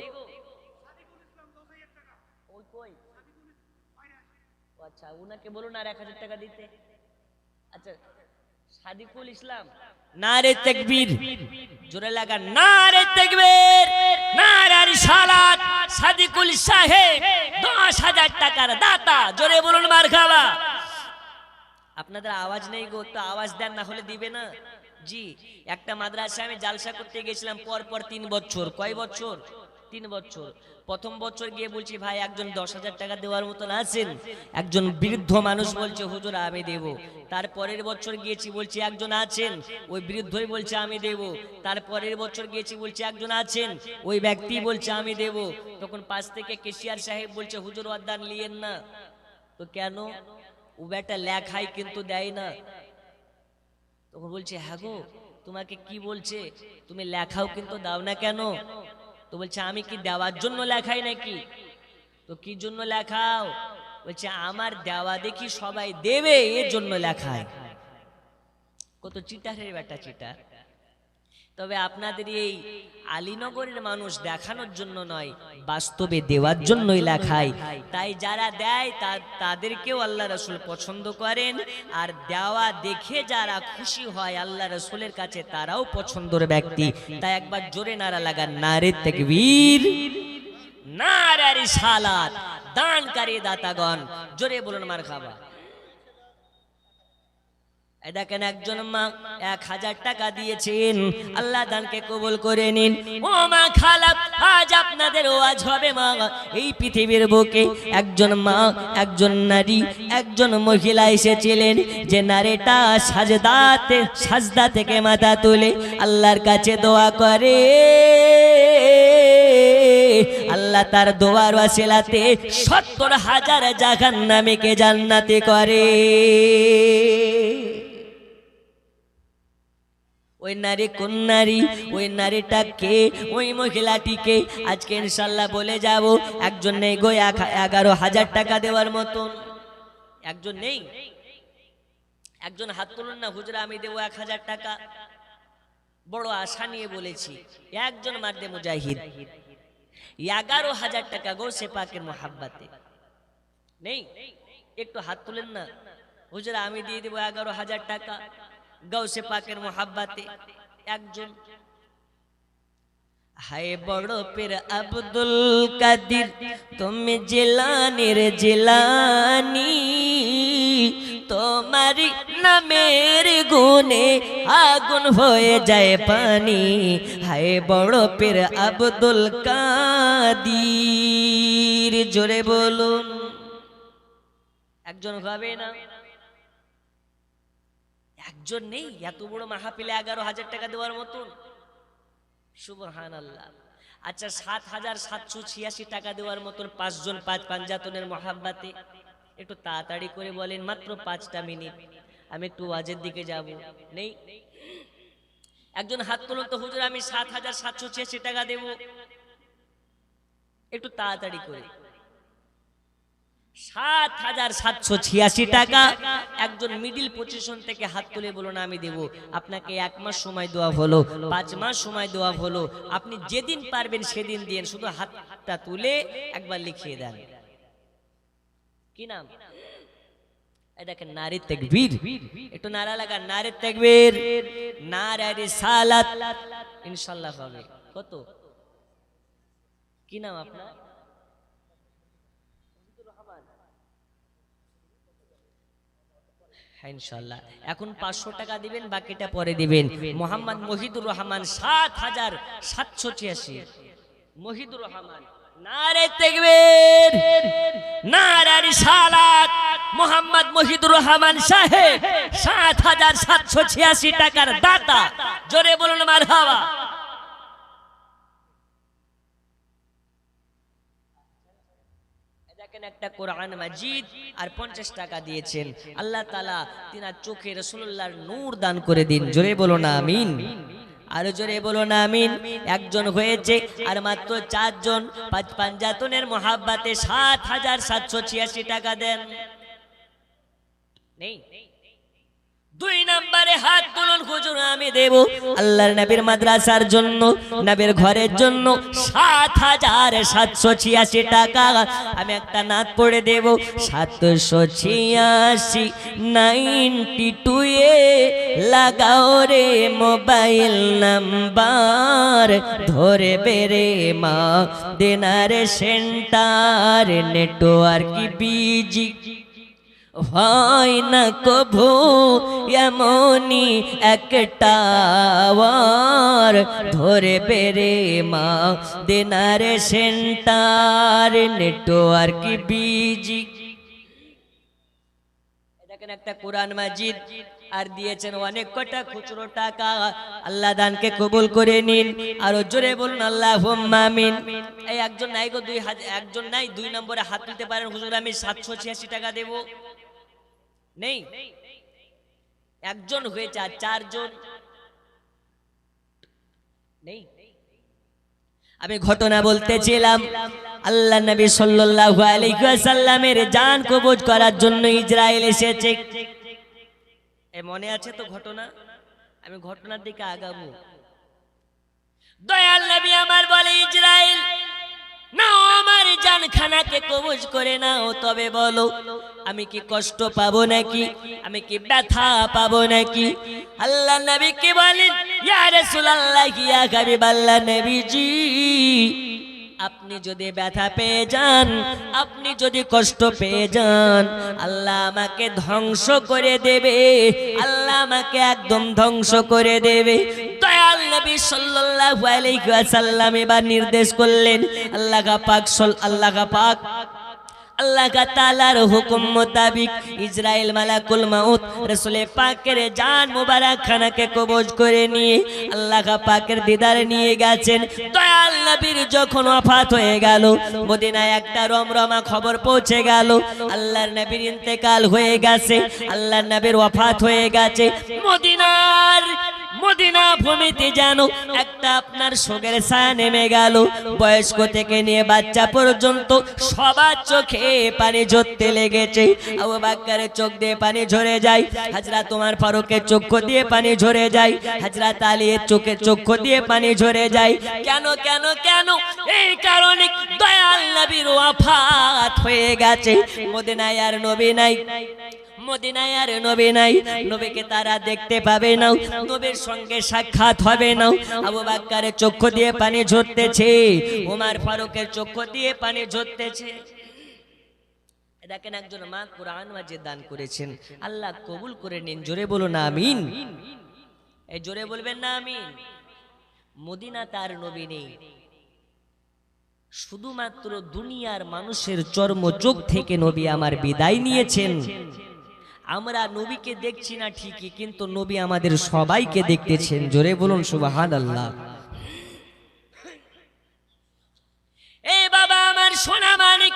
Speaker 1: আচ্ছা, উনাকে বলুন আর ১,০০০ টাকা দিতে। আচ্ছা, সাদিকুল ইসলাম, নারে তাকবীর, জোরে লাগা, নারে তাকবীর, নারে রিসালাত। সাদিকুল সাহেব ১০,০০০ টাকার দাতা, জোরে বলুন মারহাবা। আপনাদের আওয়াজ নেই গো, তো আওয়াজ দেন, না হলে দিবে না। জি, একটা মাদ্রাসায় আমি জালসা করতে গেছিলাম পর ৩ বছর। কয় বছর? ৩ বছর। প্রথম বছর গিয়ে বলছি ভাই একজন ১০,০০০ টাকা দেওয়ার মতন আছেন? একজন বৃদ্ধ মানুষ বলছে হুজুর আমি দেব। তারপরের বছর গিয়েছি, বলছি একজন আছেন? ওই বৃদ্ধই বলছে আমি দেব। তারপরের বছর গিয়েছি, বলছে একজন আছেন? ওই ব্যক্তি বলছে আমি দেব। তখন পাশ থেকে কেশিয়ার সাহেব বলছে হুজুর ওয়াদান লিয়েন না। তো কেন? ও বেটা লেখাই কিন্তু দেয় না। তখন বলছে হ্যাঁ গো, তোমাকে কি বলছে, তুমি লেখাও কিন্তু দাও না কেন? তো বলছে আমি কি দেওয়ার জন্য লেখাই নাকি? তো কি জন্য লেখাও? বলছে আমার দেওয়া দেখি সবাই দেবে, এর জন্য লেখায়। কত চিটারের বেটা চিটার। তবে আপনাদের এই আলীনগরের মানুষ দেখানোর জন্য নয়, বাস্তবে দেওয়ার জন্যই লেখায়। তাই যারা দেয় তাদেরকেও আল্লাহ রাসূল পছন্দ করেন, আর দেওয়া দেখে যারা খুশি হয় আল্লাহ রাসূলের কাছে তারাও পছন্দের ব্যক্তি। তাই একবার জোরে নারা লাগান, নারে তাকবীর, নারে রিসালাত। দানকারী দাতাগণ জোরে বলুন মারহাবা। দেখেন একজন মা 1000 টাকা দিয়েছেন, আল্লাহ দানকে কবুল করে নিন। ও মা খালা, আজ আপনাদের ওয়াজ হবে মা। এই পৃথিবীর বুকে একজন মা, একজন নারী, একজন মহিলা এসেছিলেন, যে নারীটা সাজদা থেকে মাথা তুলে আল্লাহর কাছে দোয়া করে, আল্লাহ তার দোয়ার ওয়াসিলাতে 70,000 জাহান্নামীকে জান্নাতি করে। ওই নারী কোন নারী, ওই নারীটাকে, ওই মহিলাটিকে আজকে ইনশাআল্লাহ বলে যাব। একজন নেই গো 11,000 টাকা দেওয়ার মতন, একজন নেই। একজন হাত তুলুন না, হুজুরা আমি দেবো 1000 টাকা। বড় আশা নিয়ে বলেছি, একজন মারদে মুজাহিদ 11,000 টাকা গৌসে পাকের মোহাব্বতে নেই। একটু হাত তুলেন না, হুজুরা আমি দিয়ে দেবো 11,000 টাকা গৌসে পাকের মোহাব্বতে। একজন। হায় বড় পীর আব্দুল কাদির তুমি জিলানির জিলানি, তোমারি নামের গুণে আগুন হয়ে যায় পানি। হায় বড় পীর আব্দুল কাদির, জোরে বলুন। একজন হবে না, একজন নেই। এত বড় মাহফিলে 11,000 টাকা দেওয়ার মতন, সুবহানাল্লাহ। আচ্ছা 7,786 টাকা দেওয়ার মতন 5 জন 5 পাঞ্জাতনের মোহাব্বতে, একটু তাড়াতাড়ি করে বলেন, মাত্র 5টা মিনিট, আমি একটু ওয়াজের দিকে যাব। নেই। একজন হাত তুলুন তো, হুজুর আমি 7,786 টাকা দেব, একটু তাড়াতাড়ি করে। 7,786 টাকা। একজন মিডিল পজিশন থেকে হাত তুলে বলুন আমি দেব। আপনাকে 1 মাস সময় দেওয়া হলো, 5 মাস সময় দেওয়া হলো, আপনি যেদিন পারবেন সেদিন দিন, শুধু হাতটা তুলে একবার লিখিয়ে দেন। কি নাম? দেখেন নারে তাকবীর, একটু নারা লাগা, নারে তাকবীর, নারে রিসালাত। ইনশাআল্লাহ হবে। কত? কি নাম আপনার? ইনশাআল্লাহ। এখন 500 টাকা দিবেন, বাকিটা পরে দিবেন। মোহাম্মদ মহিদুর রহমান 7,786। মহিদুর রহমান, নারে তাকবীর, নারে রিসালাত। মোহাম্মদ মহিদুর রহমান সাহেব 7,786 টাকার দাতা, জোরে বলুন মারহাবা। একটা কোরআন মাজিদ আর 50 টাকা দিয়েছেন। আল্লাহ তাআলা তিনার চোখে রাসূলুল্লাহর নূর দান করে দিন, জোরে বলুন আমিন। আর জোরে বলুন আমিন। একজন হয়েছে, আর মাত্র 4 জন 5 পাঞ্জাতনের মোহাব্বতে 7,786 টাকা দেন। নেই। 2 নম্বরে হাত তুলুন, হুজুর আমি দেব আল্লাহর নবীর মাদ্রাসার জন্য, নবীর ঘরের জন্য 7,786 টাকা। আমি একটা নাত পড়ে দেব, 786 92 এ লাগাও রে মোবাইল নাম্বার, ধরে বেরে মা দেনারে সেন্টার, নেটওয়ার্ক বিজি হয় না কভু এমনি একটা ওয়ার, ধরে বেরে মা দেনারে সেন্টার, নেটওয়ার্ক বিজি। দেখেন একটা কোরআন মাজিদ আর দিয়েছেন অনেক কটা খুচরো টাকা। আল্লাহ দানকে কবুল করে নিন, আর জোরে বলুন আল্লাহুম্মা আমিন। এই একজন নাই গো, 2,000, একজন নাই 2 নম্বরে হাত তুলতে পারেন, হুজুর আমি 786 টাকা দেব। নেই। একজন হয়েছে আর চারজন নেই। আমি ঘটনা বলতেছিলাম, আল্লাহ নবী সাল্লাল্লাহু আলাইহি ওয়াসাল্লামের জান কবজ করার জন্য ইসরাইল এসেছে। এ মনে আছে তো ঘটনা? আমি ঘটনার দিকে আগাবো। দয়াল নবী আমার বলে, ইসরাইল নাও আমার জানখানাকে কবজ করে নাও, তবে বলো আমি কি কষ্ট পাবো নাকি, আমি কি ব্যথা পাবো নাকি? আল্লাহ নবী কি বলেন, ইয়া রাসূলুল্লাহ, ইয়া হাবিবাল্লাহ নবীজি, আপনি যদি ব্যথা পেয়ে যান, আপনি যদি কষ্ট পেয়ে যান, আল্লাহ আমাকে ধ্বংস করে দেবে, আল্লাহ আমাকে একদম ধ্বংস করে দেবে। দয়াল নবী সাল্লাল্লাহু আলাইহি ওয়াসাল্লাম এবার নির্দেশ করলেন, আল্লাহ পাক আল্লাহ তাআলার হুকুম মোতাবেক ইসরাইল মালাকুল মাউত রাসূল পাকের জান মোবারক খানাকে কবজ করে নিয়ে আল্লাহ পাকের দিদারে নিয়ে গেছেন। দয়াল নবীর যখন ওয়াফাত হয়ে গেল, মদিনায় একটা রমরমা খবর পৌঁছে গেল, আল্লাহর নবীর ইন্তেকাল হয়ে গেছে, আল্লাহর নবীর ওয়াফাত হয়ে গেছে। মদিনা ভূমিতে যেন একটা আপনার শোকের ছায়া নেমে গেল। বয়স্ক থেকে নিয়ে বাচ্চা পর্যন্ত সবার চোখে পানি ঝরতে লেগেছে। আবু বকরের চোখ দিয়ে পানি ঝরে যায়, হযরত ওমর ফারুকের চোখ দিয়ে পানি ঝরে যায়, হযরত আলীর চোখ দিয়ে পানি ঝরে যায়। কেন কেন কেন? এই কারণে দয়াল নবীর ওয়াফাত হয়ে গেছে। মদিনায় আর নবী নাই, মদিনায় আর নবী নাই, নবীকে তারা দেখতে পাবে না, নবীর সঙ্গে সাক্ষাৎ হবে না। আবু বকরের চোখ দিয়ে পানি ঝরতেছে, ওমর ফারুকের চোখ দিয়ে পানি ঝরতেছে। দেখেন, একজন মা কুরআন মাজিদ দান করেছেন, আল্লাহ কবুল করে নিন। জোরে বলুন আমিন। এই জোরে বলবেন না আমিন। মদিনা তার নবী নেই, শুধুমাত্র দুনিয়ার মানুষের চর্ম চোখ থেকে নবী আমার বিদায় নিয়েছেন। আমরা নবীকে দেখছি না ঠিকই, কিন্তু নবী আমাদের সবাইকে দেখতেছেন। জোরে বলুন সুবহানাল্লাহ। এই বাবা আমার সোনা মানিক,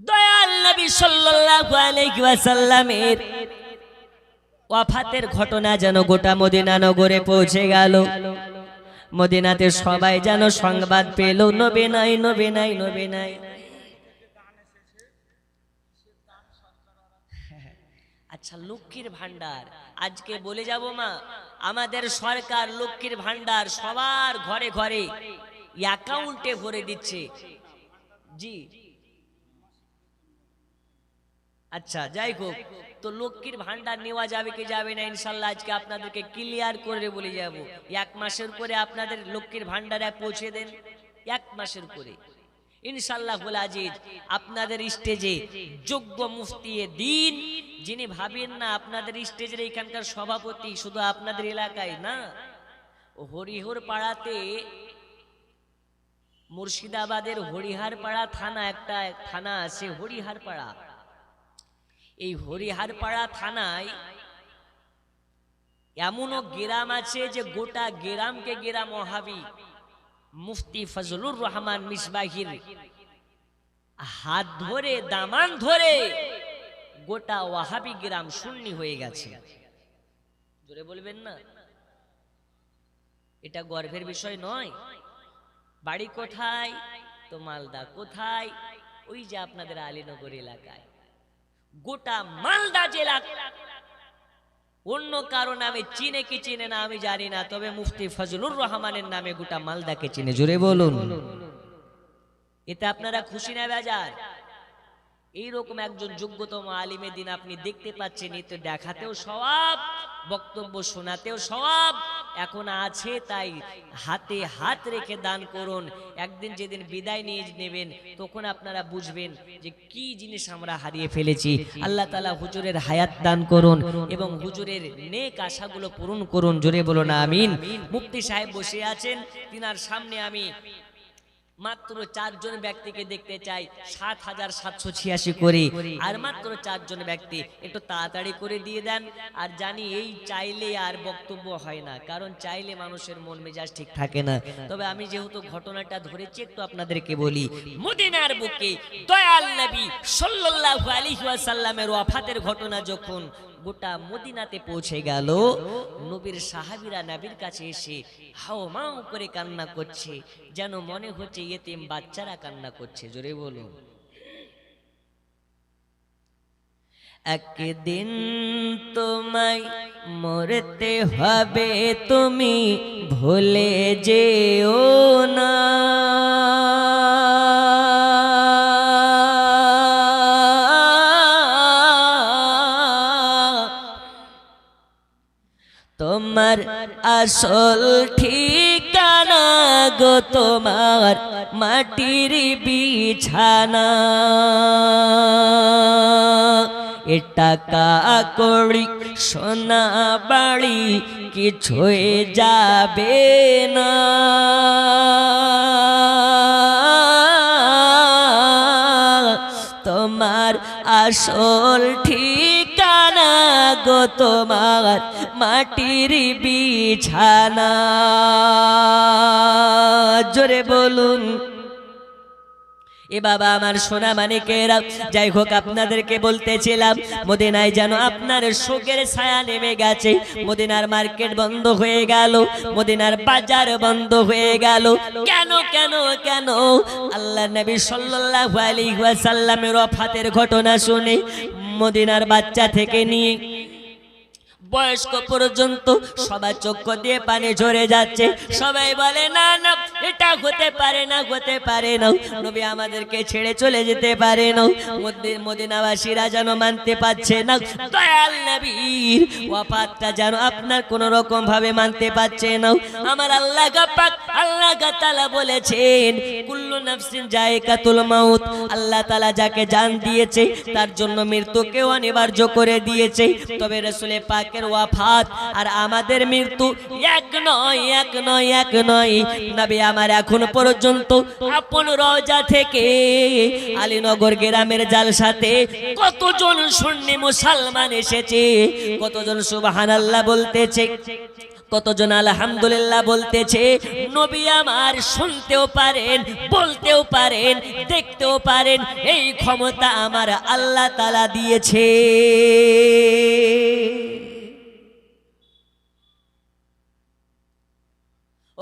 Speaker 1: দয়াল নবী সাল্লাল্লাহু আলাইহি ওয়াসাল্লামের ওয়াফাতের ঘটনা যেন গোটা মদিনা নগরে পৌঁছে গেল। মদিনাতে সবাই যেন সংবাদ পেল, নবী নাই, নবী নাই, নবী নাই। আচ্ছা, লক্ষ্মীর ভান্ডার আজকে বলে যাব মা, আমাদের সরকার লক্ষ্মীর ভান্ডার সবার ঘরে ঘরে অ্যাকাউন্টে ভরে দিচ্ছে। জি আচ্ছা, যাই হোক, তো লক্ষ্মীর ভান্ডার নেওয়া যাবে কি যাবে না, ইনশাল্লাহ আজকে আপনাদেরকে ক্লিয়ার করে বলে যাব। 1 মাসের করে আপনাদের লক্ষ্মীর ভান্ডারে পৌঁছে দেন, 1 মাসের করে ইনশাল্লাহ আজিজ। আপনাদের স্টেজে যোগ্য মুফতি দ্বীন, যিনি ভাবেন না আপনাদের স্টেজের এখানকার সভাপতি শুধু আপনাদের এলাকায় না, হরিহর পাড়াতে, মুর্শিদাবাদের হরিহার পাড়া থানা, একটা থানা আছে হরিহার পাড়া। এই হরিহার পাড়া থানায় এমনও গ্রাম আছে যে গোটা গ্রামকে গ্রাম ওয়াহাবি মুফতি ফজলুর রহমান মিসবাহির হাত ধরে, দামান ধরে গোটা ওয়াহাবি গ্রাম সুন্নি হয়ে গেছে। জোরে বলবেন না, এটা গর্বের বিষয় নয়? বাড়ি কোথায়? তো মালদা। কোথায়? ওই যে আপনাদের আলীনগর এলাকায়। গোটা মালদা জেলা অন্য কারো নামে চিনে কি চিনে না আমি জানি না, তবে মুফতি ফজলুর রহমানের নামে গোটা মালদাকে চিনে। জোরে বলুন। এতে আপনারা খুশি না বেজার? এইরকম একজন যোগ্যতম আলিমে দিন আপনি দেখতে পাচ্ছেন, এতে দেখাতেও সওয়াব, বক্তব্য শোনাতেও সওয়াব। এখন আছে, তাই হাতে হাত রেখে দান করুন। একদিন যেদিন বিদায় নিয়ে নেবেন, তখন আপনারা বুঝবেন যে কি জিনিস আমরা হারিয়ে ফেলেছি। আল্লাহ তাআলা হুজুরের হায়াত দান করুন এবং হুজুরের নেক আশাগুলো পূরণ করুন। জোরে বলুন আমিন। মুফতি সাহেব বসে আছেন, তিনার সামনে আমি মাত্র 4 জন ব্যক্তিকে দেখতে চাই, ৭৭৮৬ করে। আর মাত্র 4 জন ব্যক্তি, একটু তাড়াতাড়ি করে দিয়ে দেন। আর জানি এই চাইলে আর বক্তব্য হয় না, কারণ চাইলে মানুষের মন মেজাজ ঠিক থাকে না। তবে আমি যেহেতু ঘটনাটা ধরেছি, একটু আপনাদেরকে বলি। মদিনার বুকে দয়াল নবী সাল্লাল্লাহু আলাইহি ওয়াসাল্লামের ওয়াফাতের ঘটনা যখন গোটা মদিনাতে পৌঁছে গেল। নবীর সাহাবীরা নবীর কাছে এসে হাও মাও করে কান্না করছে, যেন মনে হচ্ছে ইয়েতিম বাচ্চারা কান্না করছে। জোরে বলুন। একদিন তোমায় মরতে হবে, তুমি ভুলে যেও না। তোমার আসল ঠিকানা গো তোমার মাটির বিছানা। এ টাকা কড়ি সোনা বাড়ি কিছুই যাবে না। তোমার আসল ঠিকানা গো তোমার মাটির বিছানা। জোরে বলুন। এ বাবা আমার সোনা মানিকেরা, যাই হোক আপনাদেরকে বলতেছিলাম মদিনায় যেন আপনার শোকের ছায়া নেমে গেছে। মদিনার মার্কেট বন্ধ হয়ে গেল, মদিনার বাজার বন্ধ হয়ে গেল। কেন কেন কেন? আল্লাহ নবী সাল্লাল্লাহু আলাইহি ওয়াসাল্লামের ওয়াফাতের ঘটনা শুনে মদিনার বাচ্চা থেকে নিয়ে বয়স্ক পর্যন্ত সবার চক্ষু দিয়ে পানি ঝরে যাচ্ছে। সবাই বলে না না, এটা হতে পারে না, হতে পারে না, নবী আমাদেরকে ছেড়ে চলে যেতে পারে না। মদিনাবাসীরা যেন মানতে পারছে না, দয়াল নবীর ওয়াফাতটা যেন আপনার কোন রকম ভাবে মানতে পারছে না। আমার আল্লাহ পাক আল্লাহ তাআলা বলেছেন কুল্লু নাফসিন যায়কাতুল মাউত। আল্লাহ তাআলা যাকে জান দিয়েছে তার জন্য মৃত্যুকেও অনিবার্য করে দিয়েছে। তবে রাসূল পাক ওয়াফাত আর আমাদের মৃত্যু এক নয়, এক নয়, এক নয়। নবী আমার এখন পর্যন্ত আপন রওজা থেকে আলীনগর গ্রামের জালসাতে কতজন সুন্নি মুসলমান এসেছে, কতজন সুবহানাল্লাহ বলতেছে, কতজন আলহামদুলিল্লাহ বলতেছে। নবী আমার শুনতেও পারেন, বলতেও পারেন, দেখতেও পারেন, এই ক্ষমতা আমার আল্লাহ তাআলা দিয়েছে।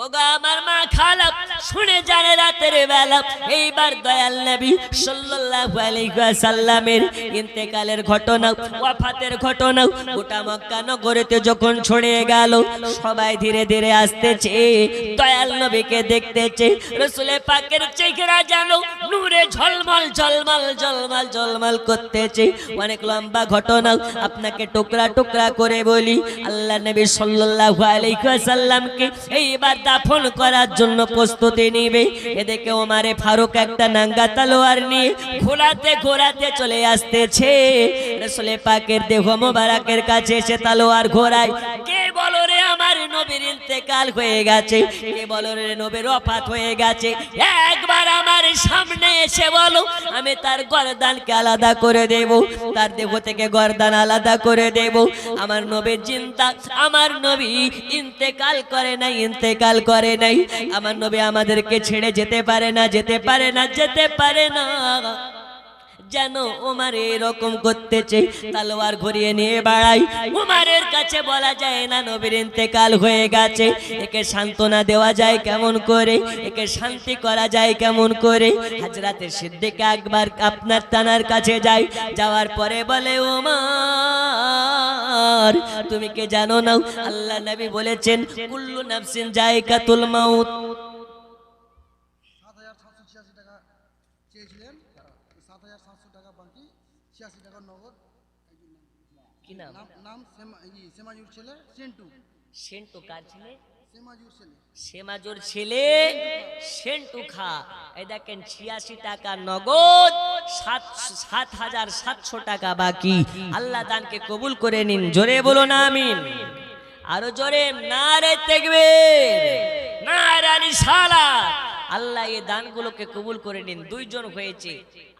Speaker 1: ওগো আমার মা খালা শুনে জানে রাতের বেলা এইবার দয়াল নবী সাল্লাল্লাহু আলাইহি ওয়াসাল্লামের ইন্তেকালের ঘটনা, ওয়াফাতের ঘটনা গোটা মক্কা নগরীতে যখন ছড়িয়ে গেল, সবাই ধীরে ধীরে আসতেছে, দয়াল নবীকে দেখতেছে। রাসূল পাকের চেহারা যেন নূরে ঝলমল ঝলমল ঝলমল ঝলমল করতেছে। অনেক লম্বা ঘটনা, আপনাকে টুকরা টুকরা করে বলি। আল্লাহ নবী সাল্লাল্লাহু আলাইহি ওয়াসাল্লামকে এইবার দাফন করার জন্য প্রস্তুতি নিবে। এদিকে ওমরে ফারুক একটা নাঙ্গা তলোয়ার নিয়ে ঘোরাতে ঘোরাতে চলে আসতেছে। রাসূল পাকের দেহ মোবারকের কাছে এসে তলোয়ার ঘোরায়। কে বলো রে আমার নবীর ইন্তেকাল হয়ে গেছে, কে বলো রে নবীর ওয়াফাত হয়ে গেছে, একবার আমার সামনে এসে বলো, আমি তার গর্দানকে আলাদা করে দেব, তার দেহ থেকে গর্দান আলাদা করে দেব। আমার নবী জিন্দা, আমার নবী ইন্তেকাল করে নাই, ইন্তেকাল করে নাই। আমার নবী আমাদেরকে ছেড়ে যেতে পারে না, যেতে পারে না, যেতে পারে না। যেন ওমর এরকম করতেছে, তলোয়ার ঘুরিয়ে নিয়ে বাড়াই। ওমরের কাছে বলা যায় না নবীর ইন্তেকাল হয়ে গেছে, একে সান্ত্বনা দেওয়া যায় কেমন করে, একে শান্তি করা যায় কেমন করে। হযরতে সিদ্দিক আকবর আপনার তানার কাছে যায়, যাওয়ার পরে বলে ওমর তুমি কে জানো না আল্লাহ নবী বলেছেন কুল্লু নাফসিন যায়কাতুল মাউত।
Speaker 3: ৭,৭৮৬ টাকা চেয়েছিলেন, ৭,৭০০ টাকা বাকি, ৮৬ টাকা নগদ।
Speaker 1: কি নাম?
Speaker 3: নাম সেমাজুর ছেলে সেন্টু।
Speaker 1: সেন্টু কার ছেলে?
Speaker 3: সেমাজুর ছেলে,
Speaker 1: সেমাজুর ছেলে সেন্টু খা। এই দেখেন ৮৬ টাকা নগদ, ৭,৭০০ টাকা বাকি। আল্লাহ দানকে কবুল করে নিন। জোরে বলুন আমিন। আরো জোরে নারে তাকবীর, নারে রিসালাত। আল্লাহ এই দানগুলোকে কবুল করে নিন। 2 জন হয়েছে,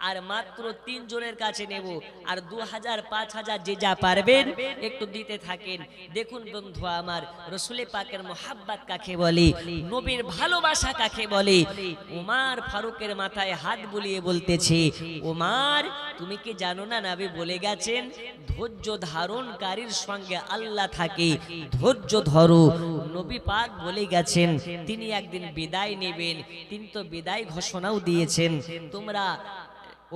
Speaker 1: আর মাত্র 3 জনের কাছে নেব, আর 2000 5000 যে যা পারবেন একটু দিতে থাকেন। দেখুন বন্ধু আমার, রসুলে পাকের মোহাব্বত কাকে বলে, নবীর ভালোবাসা কাকে বলে। উমার ফারুকের মাথায় হাত বুলিয়ে বলতেছে, উমার তুমি কি জানো না নবী বলে গেছেন ধৈর্য ধারণকারীর সঙ্গে আল্লাহ থাকে, ধৈর্য ধরো। নবী পাক বলে গেছেন তিনি একদিন বিদায় নেবেন, তিনি তো বিদায় ঘোষণাও দিয়েছেন। তোমরা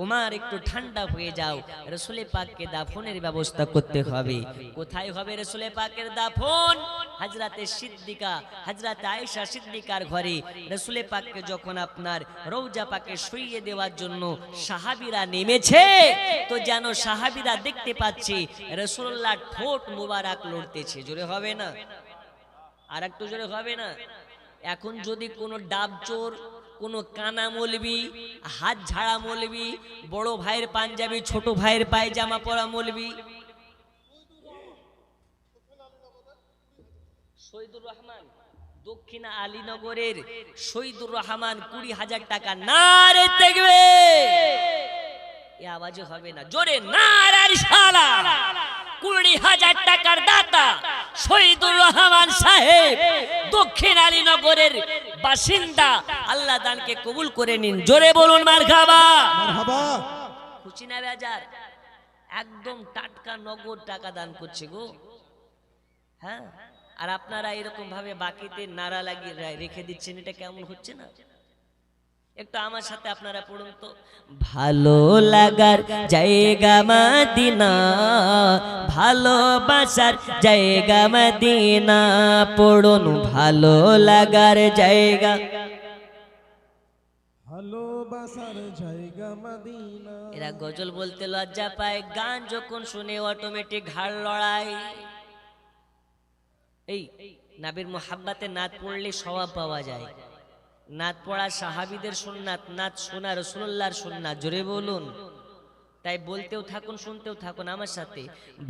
Speaker 1: ওমর একটু ঠান্ডা হয়ে যাও, রসুলে পাককে দাফনের ব্যবস্থা করতে হবে। কোথায় হবে রসুলে পাকের দাফন? হযরতে সিদ্দিকা, হযরতে আয়েশা সিদ্দিকার ঘরে। রসুলে পাককে যখন আপনার রওজা পাকে শুইয়ে দেওয়ার জন্য সাহাবীরা নেমেছে, তো যেন সাহাবীরা দেখতে পাচ্ছে রাসূলুল্লাহ ঠোঁট মুবারক লড়তেছে। জোরে হবে না? আর একটু জোরে হবে না? এখন যদি কোনো ডাবচোর, কোনো কানা মৌলবি, হাত ঝাড়া মৌলবি, বড় ভাইয়ের পাঞ্জাবি ছোট ভাইয়ের পায়জামা পরা মৌলবি, শহীদুর রহমান দক্ষিণ আলীনগরের শহীদুর রহমান 20,000 টাকা, নারে তাকবীর, এই আওয়াজে হবে না, জোরে নারে রিসালাত। 20,000 টাকার দাতা শহীদুর রহমান সাহেব, দক্ষিণ আলীনগরের বাসিন্দা, আল্লাহ দানকে কবুল করে নিন। জোরে বলুন মারহাবা।
Speaker 2: মারহাবা।
Speaker 1: খুশি না বেজার? একদম টাটকা নগদ টাকা দান করছে গো। হ্যাঁ, আর আপনারা এরকম ভাবে বাকিতে নারা লাগিয়ে রেখে দিচ্ছেন, এটা কেমন হচ্ছে না? একটু আমার সাথে আপনারা পড়ুন তো। ভালো লাগার জায়গা মদিনা, ভালোবাসার জায়গা মদিনা, পড়ুন ভালো লাগার জায়গা,
Speaker 2: ভালোবাসার জায়গা মদিনা।
Speaker 1: এরা গজল বলতে লজ্জা পায়, গান যখন শুনে অটোমেটিক ঘাড় লড়ায়। এই নবীর মোহাব্বতে নাত পড়লে সওয়াব পাওয়া যায়। নাত পড়া সাহাবীদের সুন্নাত, নাত শোনা রাসূলুল্লাহর সুন্নাত। জোরে বলুন। তাই বলতেও থাকুন, শুনতেও থাকুন আমার সাথে।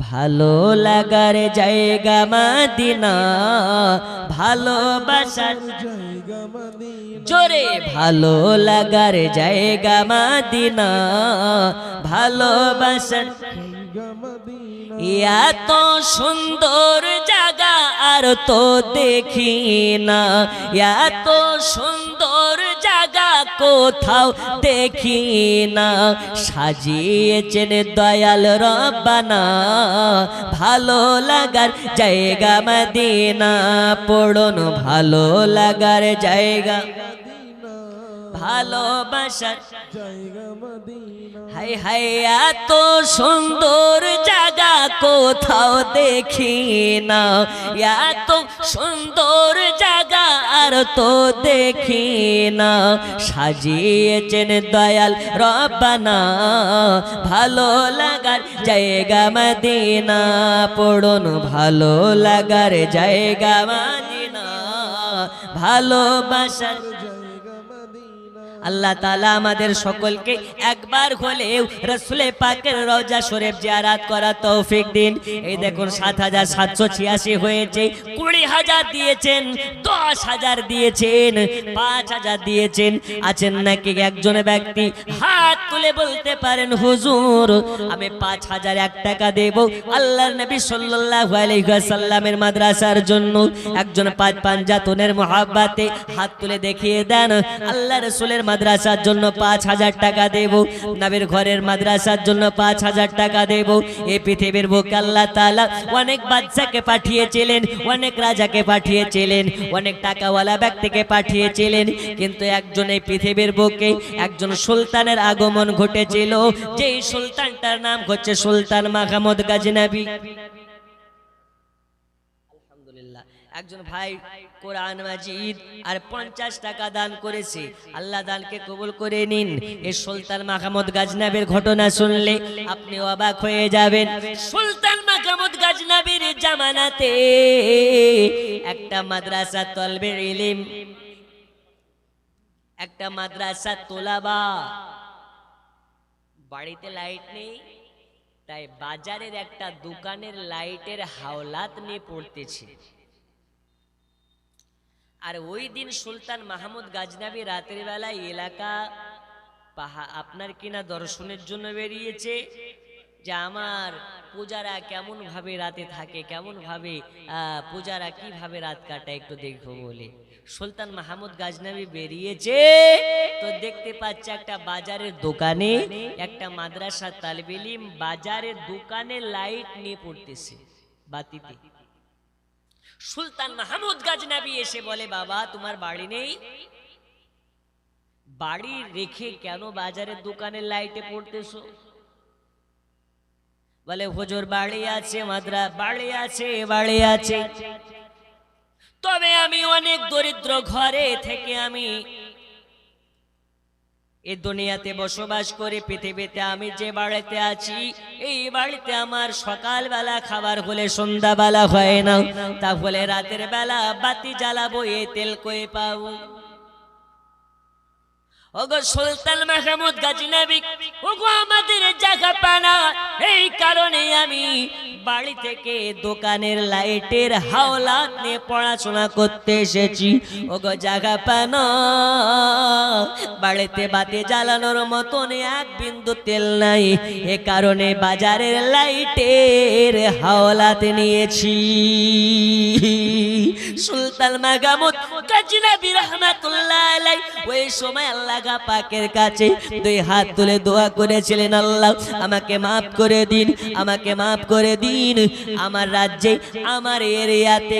Speaker 1: ভালো লাগার জায়গা মদিনা, ভালোবাসার
Speaker 2: জায়গা মদিনা।
Speaker 1: জোরে ভালো লাগার জায়গা মদিনা, ভালোবাসার
Speaker 2: জায়গা মদিনা।
Speaker 1: এত সুন্দর জায়গা আর তো দেখি না, এত সুন্দর জায়গা কোথাও দেখি না, সাজিয়েছেন দয়াল রব্বানা, ভালো লাগার জায়গা মদিনা, পড়ুন ভালো লাগার জায়গা, ভালোবাসার
Speaker 2: জায়গা মদিনা।
Speaker 1: হাই হাই এত সুন্দর জায়গা কোথাও দেখি না, এত সুন্দর জায়গা আর তো দেখি না, সাজিয়েছেন দয়াল রব্বানা, ভালো লাগার জায়গা মদিনা, পড়ুন ভালো লাগার জায়গা মদিনা, ভালোবাসার। আল্লাহ তাআলা আমাদের সকলকে একবার হলেও রাসূলে পাকের রওজা শরীফ জিয়ারত করার তৌফিক দিন। এই দেখুন 7,786 হয়েছে, 20,000 দিয়েছেন, 10,000 দিয়েছেন, 5,000 দিয়েছেন। আছেন নাকি একজন ব্যক্তি হাত তুলে বলতে পারেন হুজুর আমি 5,001 টাকা দেব আল্লাহর নবী সাল্লাল্লাহু আলাইহি ওয়াসাল্লামের মাদ্রাসার জন্য? একজন পাঁচ পাঞ্জাতনের মোহাব্বতে হাত তুলে দেখিয়ে দেন, আল্লাহ রাসূলের মাদ্রাসার জন্য 5,000 টাকা দেব, নবীর ঘরের মাদ্রাসার জন্য 5,000 টাকা দেব। এই পৃথিবীর বুকে আল্লাহ তাআলা অনেক বাদশাকে পাঠিয়েছিলেন, অনেক রাজাকে পাঠিয়েছিলেন, অনেক টাকাওয়ালা ব্যক্তিকে পাঠিয়েছিলেন, কিন্তু একজন এই পৃথিবীর বুকে একজন সুলতানের আগমন ঘটেছিল, যেই সুলতানটার নাম হচ্ছে সুলতান মাহমুদ গজনবী। আলহামদুলিল্লাহ, একজন ভাই কোরআন মাজিদ আর 50 টাকা দান করেছে, আল্লাহ দানকে কবুল করে নিন। এই সুলতান মাহমুদ গজনবীর ঘটনা শুনলে আপনি অবাক হয়ে যাবেন। সুলতান মাহমুদ গজনবীর জামানাতে একটা মাদ্রাসা তলবে ইলম, একটা মাদ্রাসা তোলাবা, বাড়িতে লাইট নেই, তাই বাজারের একটা দোকানের লাইটের হাওলাত নিয়ে পড়তেছে। আর ওই দিন সুলতান মাহমুদ গাজনবী রাতের বেলায় এলাকা আপনার কিনা দর্শনের জন্য বেরিয়েছে, যে আমার পূজারা কেমন ভাবে রাতে থাকে, কেমন ভাবে পূজারা কিভাবে রাত কাটায় একটু দেখবো বলে সুলতান মাহমুদ গাজনবী বেরিয়েছে। তো দেখতে পাচ্ছে একটা বাজারের দোকানে একটা মাদ্রাসা তালিবে ইলম বাজারের দোকানে লাইট নিয়ে পড়তেছে বাতিতে। সুলতান মাহমুদ গাজনবী এসে বলে, বাবা তোমার বাড়ি নেই? বাড়ি রেখে কেন বাজারের দোকানের লাইটে পড়তেছো? বলে হুজুর বাড়ি আছে, বাড়ি আছে, বাড়ি আছে, তবে আমি অনেক দরিদ্র ঘরে থেকে আমি এই দুনিয়াতে বসবাস করে পৃথিবীতে আমি যে বাড়িতে আছি এই বাড়িতে আমার সকালবেলা খাবার হলে সন্ধ্যাবেলা হয় না, তাহলে রাতের বেলা বাতি জ্বালাবো এই তেল কই পাবো? ওগো সুলতান মাহমুদ গাজনবী, ওগো আমাদের জায়গা পানা, এই কারণে আমি বাড়ি থেকে দোকানের লাইটের হাওলাত নিয়ে পড়াশোনা করতে এসেছি। ওগো জায়গা পানা, বাড়িতে বাতি জ্বালানোর মতন এক বিন্দু তেল নাই, এ কারণে বাজারের লাইটের হাওলাত নিয়েছি। সুলতান মাহমুদ গাজনবী রাহমাতুল্লাহ আলাইহি ওই সময় আল্লাহ পাকের কাছে দুই হাত তুলে দোয়া করেছিলেন, আল্লাহ আমাকে মাফ করে দিন, আমাকে মাফ করে দিন। আমার রাজ্যে, আমার এরিয়াতে,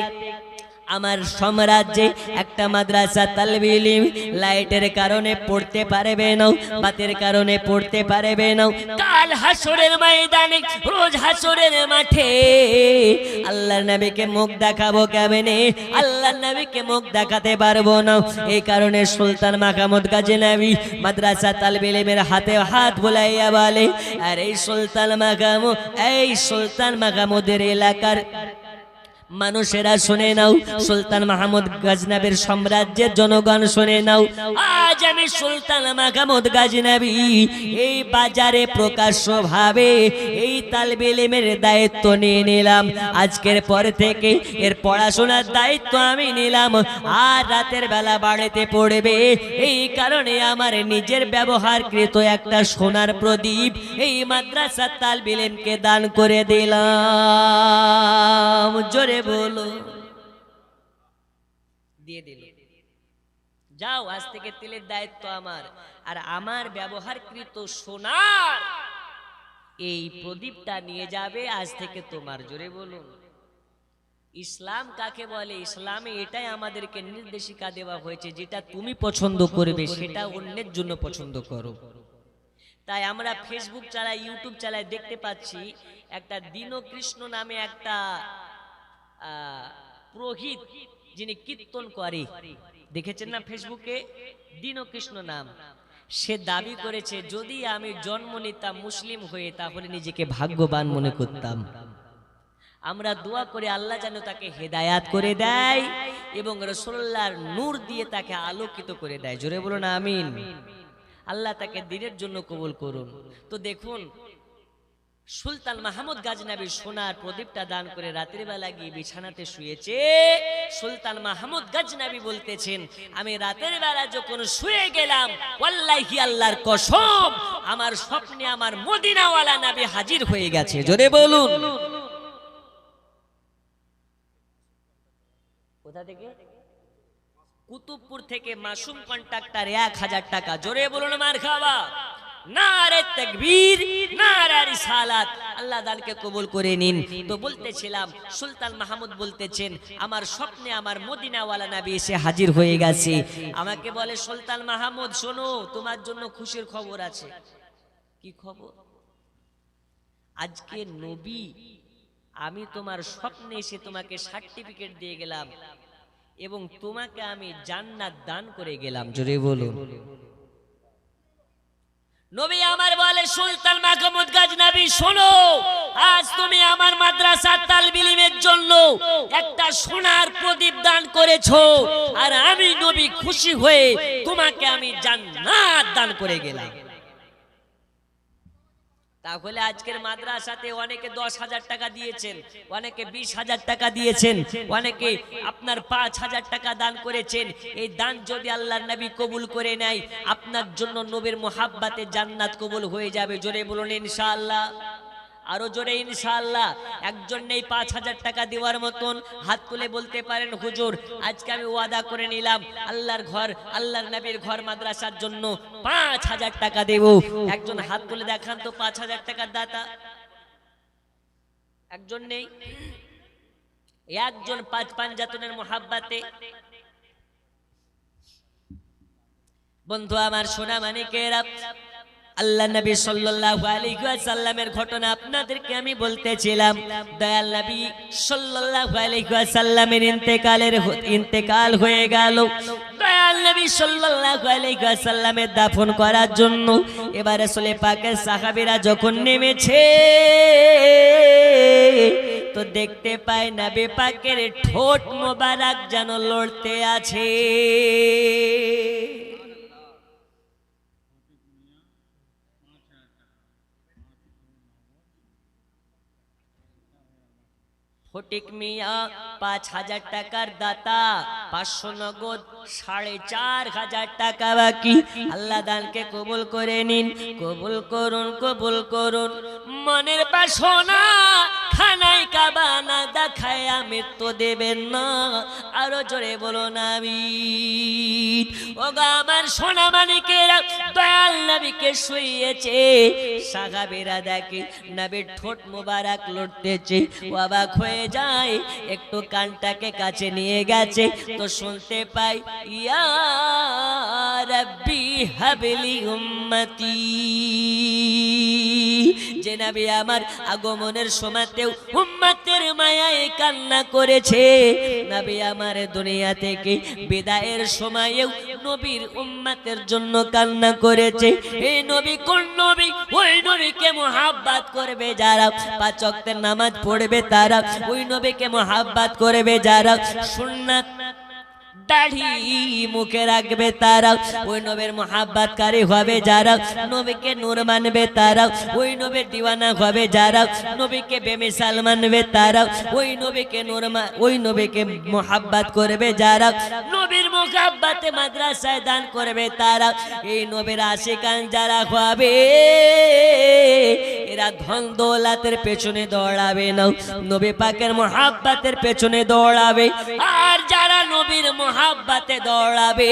Speaker 1: আমার সাম্রাজ্যে একটা মাদ্রাসা তালিবে ইলম লাইটের কারণে পড়তে পারবে না, বাতের কারণে পড়তে পারবে না। কাল হাসরের ময়দানে, রোজ হাসরের মাঠে আল্লাহর নবীকে মুখ দেখাবো কেমনে? আল্লাহর নবীকে মুখ দেখাতে পারবো না। এই কারণে সুলতান মাহমুদ গাজনবী মাদ্রাসা তালিবে ইলমের হাতে হাত বুলাইয়া বলে, আর এই সুলতান মাহমুদের এলাকার মানুষেরা শুনে নাও, সুলতান মাহমুদ গাজনবীর সাম্রাজ্যের জনগণ শুনে নাও, আজ আমি সুলতান মাহমুদ গাজনবী এই বাজারে প্রকাশ্যভাবে এই তালিবে ইলমের দায়িত্ব নিয়ে নিলাম। আজকের পর থেকে এর পড়াশোনার দায়িত্ব আমি নিলাম, আর রাতের বেলা বাড়িতে পড়বে। এই কারণে আমার নিজের ব্যবহারকৃত একটা সোনার প্রদীপ এই মাদ্রাসা তালিবে ইলমকে দান করে দিলাম। জোরে বলো, দিয়ে দিল। যাও, আজ থেকে তেলের দায়িত্ব আমার, আর আমার ব্যবহারকৃত সোনার এই প্রদীপটা নিয়ে যাবে আজ থেকে তোমার। জোরে বলুন, ইসলাম কাকে বলে? ইসলামে এটাই আমাদেরকে নির্দেশিকা দেওয়া হয়েছে, যেটা তুমি পছন্দ করবে সেটা অন্যের জন্য পছন্দ করো। তাই আমরা ফেসবুক চালাই, ইউটিউব চালাই, দেখতে পাচ্ছি একটা দীনকৃষ্ণ নামে একটা পুরোহিত, যিনি কীর্তন করে, দেখেছেন না ফেসবুকে? দীনকৃষ্ণ নাম। সে দাবি করেছে, যদি আমি জন্ম নিতাম মুসলিম হয়ে তাহলে নিজেকে ভাগ্যবান মনে করতাম। আমরা দোয়া করে আল্লাহ যেন তাকে হেদায়াত করে দেয় এবং রাসূলুল্লাহর নূর দিয়ে তাকে আলোকিত করে দেয়। জোরে বলুন আমিন। আল্লাহ তাকে দ্বীনের জন্য কবুল করুন। তো দেখুন, সুলতান মাহমুদ গাজনবী সোনার প্রদীপটা দান করে রাতের বেলা গিয়ে বিছানাতে শুয়েছে। সুলতান মাহমুদ গাজনবী বলতেছেন, আমি রাতের বেলা যখন শুয়ে গেলাম, ওয়াল্লাহি আল্লাহর কসম, আমার স্বপ্নে আমার মদিনাওয়ালা নবী হাজির হয়ে গেছে। জোরে বলুন। কোথা থেকে? কুতুবপুর থেকে মাসুম কন্ট্রাক্টর 1000 টাকা। জোরে বলুন মারহাবা। নারে তাকবীর, নারে রিসালাত। আল্লাহ দানকে কবুল করে নিন। তো বলতেছিলাম, সুলতান মাহমুদ বলতেছেন, আমার স্বপ্নে আমার মদিনাওয়ালা নবী এসে হাজির হয়ে গেছে। আমাকে বলে, সুলতান মাহমুদ শোনো, তোমার জন্য খুশির খবর আছে। কি খবর? আজকে নবী, আমি তোমার স্বপ্নে এসে তোমাকে সার্টিফিকেট দিয়ে গেলাম এবং তোমাকে আমি জান্নাত দান করে গেলাম। জোরে বলুন। নবী আমার বলে, সুলতান মাহমুদ গাজনবী শোনো, আজ তুমি আমার মাদ্রাসা তালিবে ইলমের জন্য একটা সোনার প্রদীপ দান করেছো, আর আমি নবী খুশি হয়ে তোমাকে আমি জান্নাত দান করে গেলাম। তাহলে আজকের মাদ্রাসাতে অনেকে 10,000 টাকা দিয়েছেন, অনেকে 20,000 টাকা দিয়েছেন, অনেকে আপনার 5,000 টাকা দান করেছেন। এই দান যদি আল্লাহর নবী কবুল করে নেয়, আপনার জন্য নবীর মোহাব্বতে জান্নাত কবুল হয়ে যাবে। জোরে বলুন ইনশাআল্লাহ, আরো জোরে ইনশাআল্লাহ। একজন নেই 5,000 টাকা দেওয়ার মতন, হাত তুলে বলতে পারেন হুজুর আজকে আমি ওয়াদা করে নিলাম আল্লাহর ঘর, আল্লাহর নবীর ঘর মাদ্রাসার জন্য 5,000 টাকা দেব। একজন হাত তুলে দেখান তো 5,000 টাকার দাতা। একজন নেই? একজন পাঁচ পাঞ্জাতনের মোহাব্বতে। বন্ধু আমার, সোনা মানিকেরা, আল্লাহ নবী সাল্লাল্লাহু আলাইহি ওয়াসাল্লামের ঘটনা আপনাদেরকে আমি বলতেছিলাম। দয়াল নবী সাল্লাল্লাহু আলাইহি ওয়াসাল্লামের ইন্তেকাল হয়ে গেল। দয়াল নবী সাল্লাল্লাহু আলাইহি ওয়াসাল্লামের দাফন করার জন্য এবার রাসূল পাকের সাহাবীরা যখন নেমেছে, তো দেখতে পায় নবী পাকের ঠোঁট মোবারক যেন লড়তে আছে। ফটিক মিয়া 5,000 টাকার দাতা, 500 নগদ, 4,500 টাকা বাকি। আল্লাহ দানকে কবুল করে নিন, কবুল করুন, কবুল করুন। মনের বাসনা খানায় কাবা না দেখায় মৃত্যু দেবেন না। আরো জোরে বলুন আমিন। ওগো আমার সোনা মানিকেরা, দয়াল নবীকে শুইয়েছে, সাহাবীরা দেখে নবীর ঠোঁট মোবারক লড়তেছে, অবাক হয়ে যায়। একটু কানটাকে কাছে নিয়ে গেছে, তো শুনতে পাই ইয়া রাব্বি হাবলি উম্মতি। যে নবী আমার আগমনের সময়তেও উম্মতের মায়ায় কান্না করেছে, নবী আমার দুনিয়া থেকে বিদায়ের সময়েও নবীর উম্মতের জন্য কান্না করেছে। এই নবী কোন নবী? ওই নবীকে মুহাব্বত করবে যারা, 5 ওয়াক্তের নামাজ পড়বে তারা, ওই নবীকে মুহাব্বত করবে যারা, সুন্নাত দাড়ি মুখে রাখবে তারা, ওই নবীর মুহাব্বতকারী হবে যারা, নবীকে নূর মানবে তারা, ওই নবীর দিওয়ানা হবে যারা, নবীকে বেমিসাল মানবে তারা, ওই নবীকে ওই নবীকে মুহাব্বত করবে যারা, নবীর মুহাব্বতে মাদ্রাসায় দান করবে তারা, এই নবীর আশিকান যারা হবে, এরা ধন দৌলতের পেছনে দৌড়াবে না, নবী পাকের মুহাব্বতের পেছনে দৌড়াবে। আর যারা নবীর মুহাব্বতে দৌড়াবে,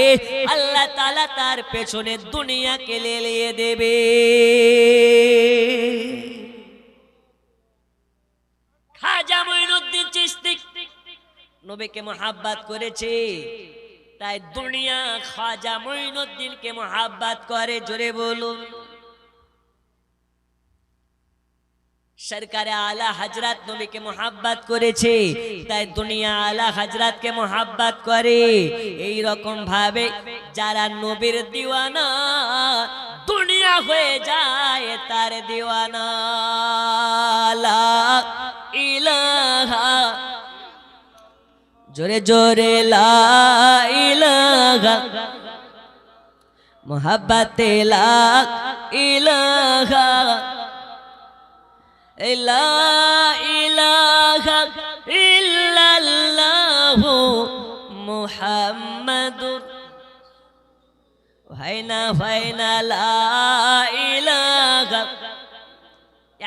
Speaker 1: আল্লাহ তাআলা তার পেছনে দুনিয়াকে লেলিয়ে দেবে। খাজা মঈনুদ্দিন চিশতি নবীকে মুহাব্বত করেছে, তাই দুনিয়া খাজা মঈনুদ্দিনকে মুহাব্বত করে। জোরে বলুন। সরকারে আলা হযরত নবীকে মুহাব্বত করেছে, তাই দুনিয়া আলা হযরতকে মুহাব্বত করে। এই রকম ভাবে যারা নবীর দিওয়ানা, দুনিয়া হয়ে যায় তার দিওয়ানা। লা ইলাহা, জোরে জোরে লা ইলাহা, মুহাব্বতে লা ইলাহা, লা ইলাহা ইল্লাল্লাহু মুহাম্মাদুর ভাইনা ভাইনা লা ইলাহা।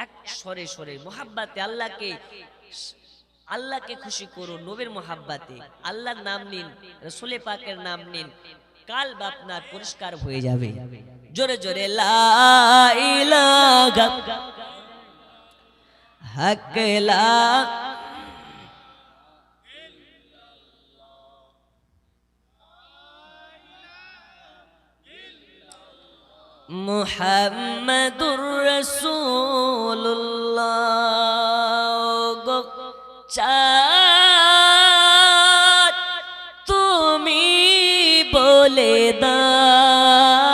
Speaker 1: এক সরে সরে মুহাব্বতে আল্লাহকে খুশি করুন, নবীর মুহাব্বতে আল্লাহর নাম নিন, রাসূল পাকের নাম নিন, কালব আপনার পরিষ্কার হয়ে যাবে। জোরে জোরে লা ইলাহা হক লা মুহাম্মাদুর রাসূলুল্লাহ। চাঁদ তুমি বলে দাও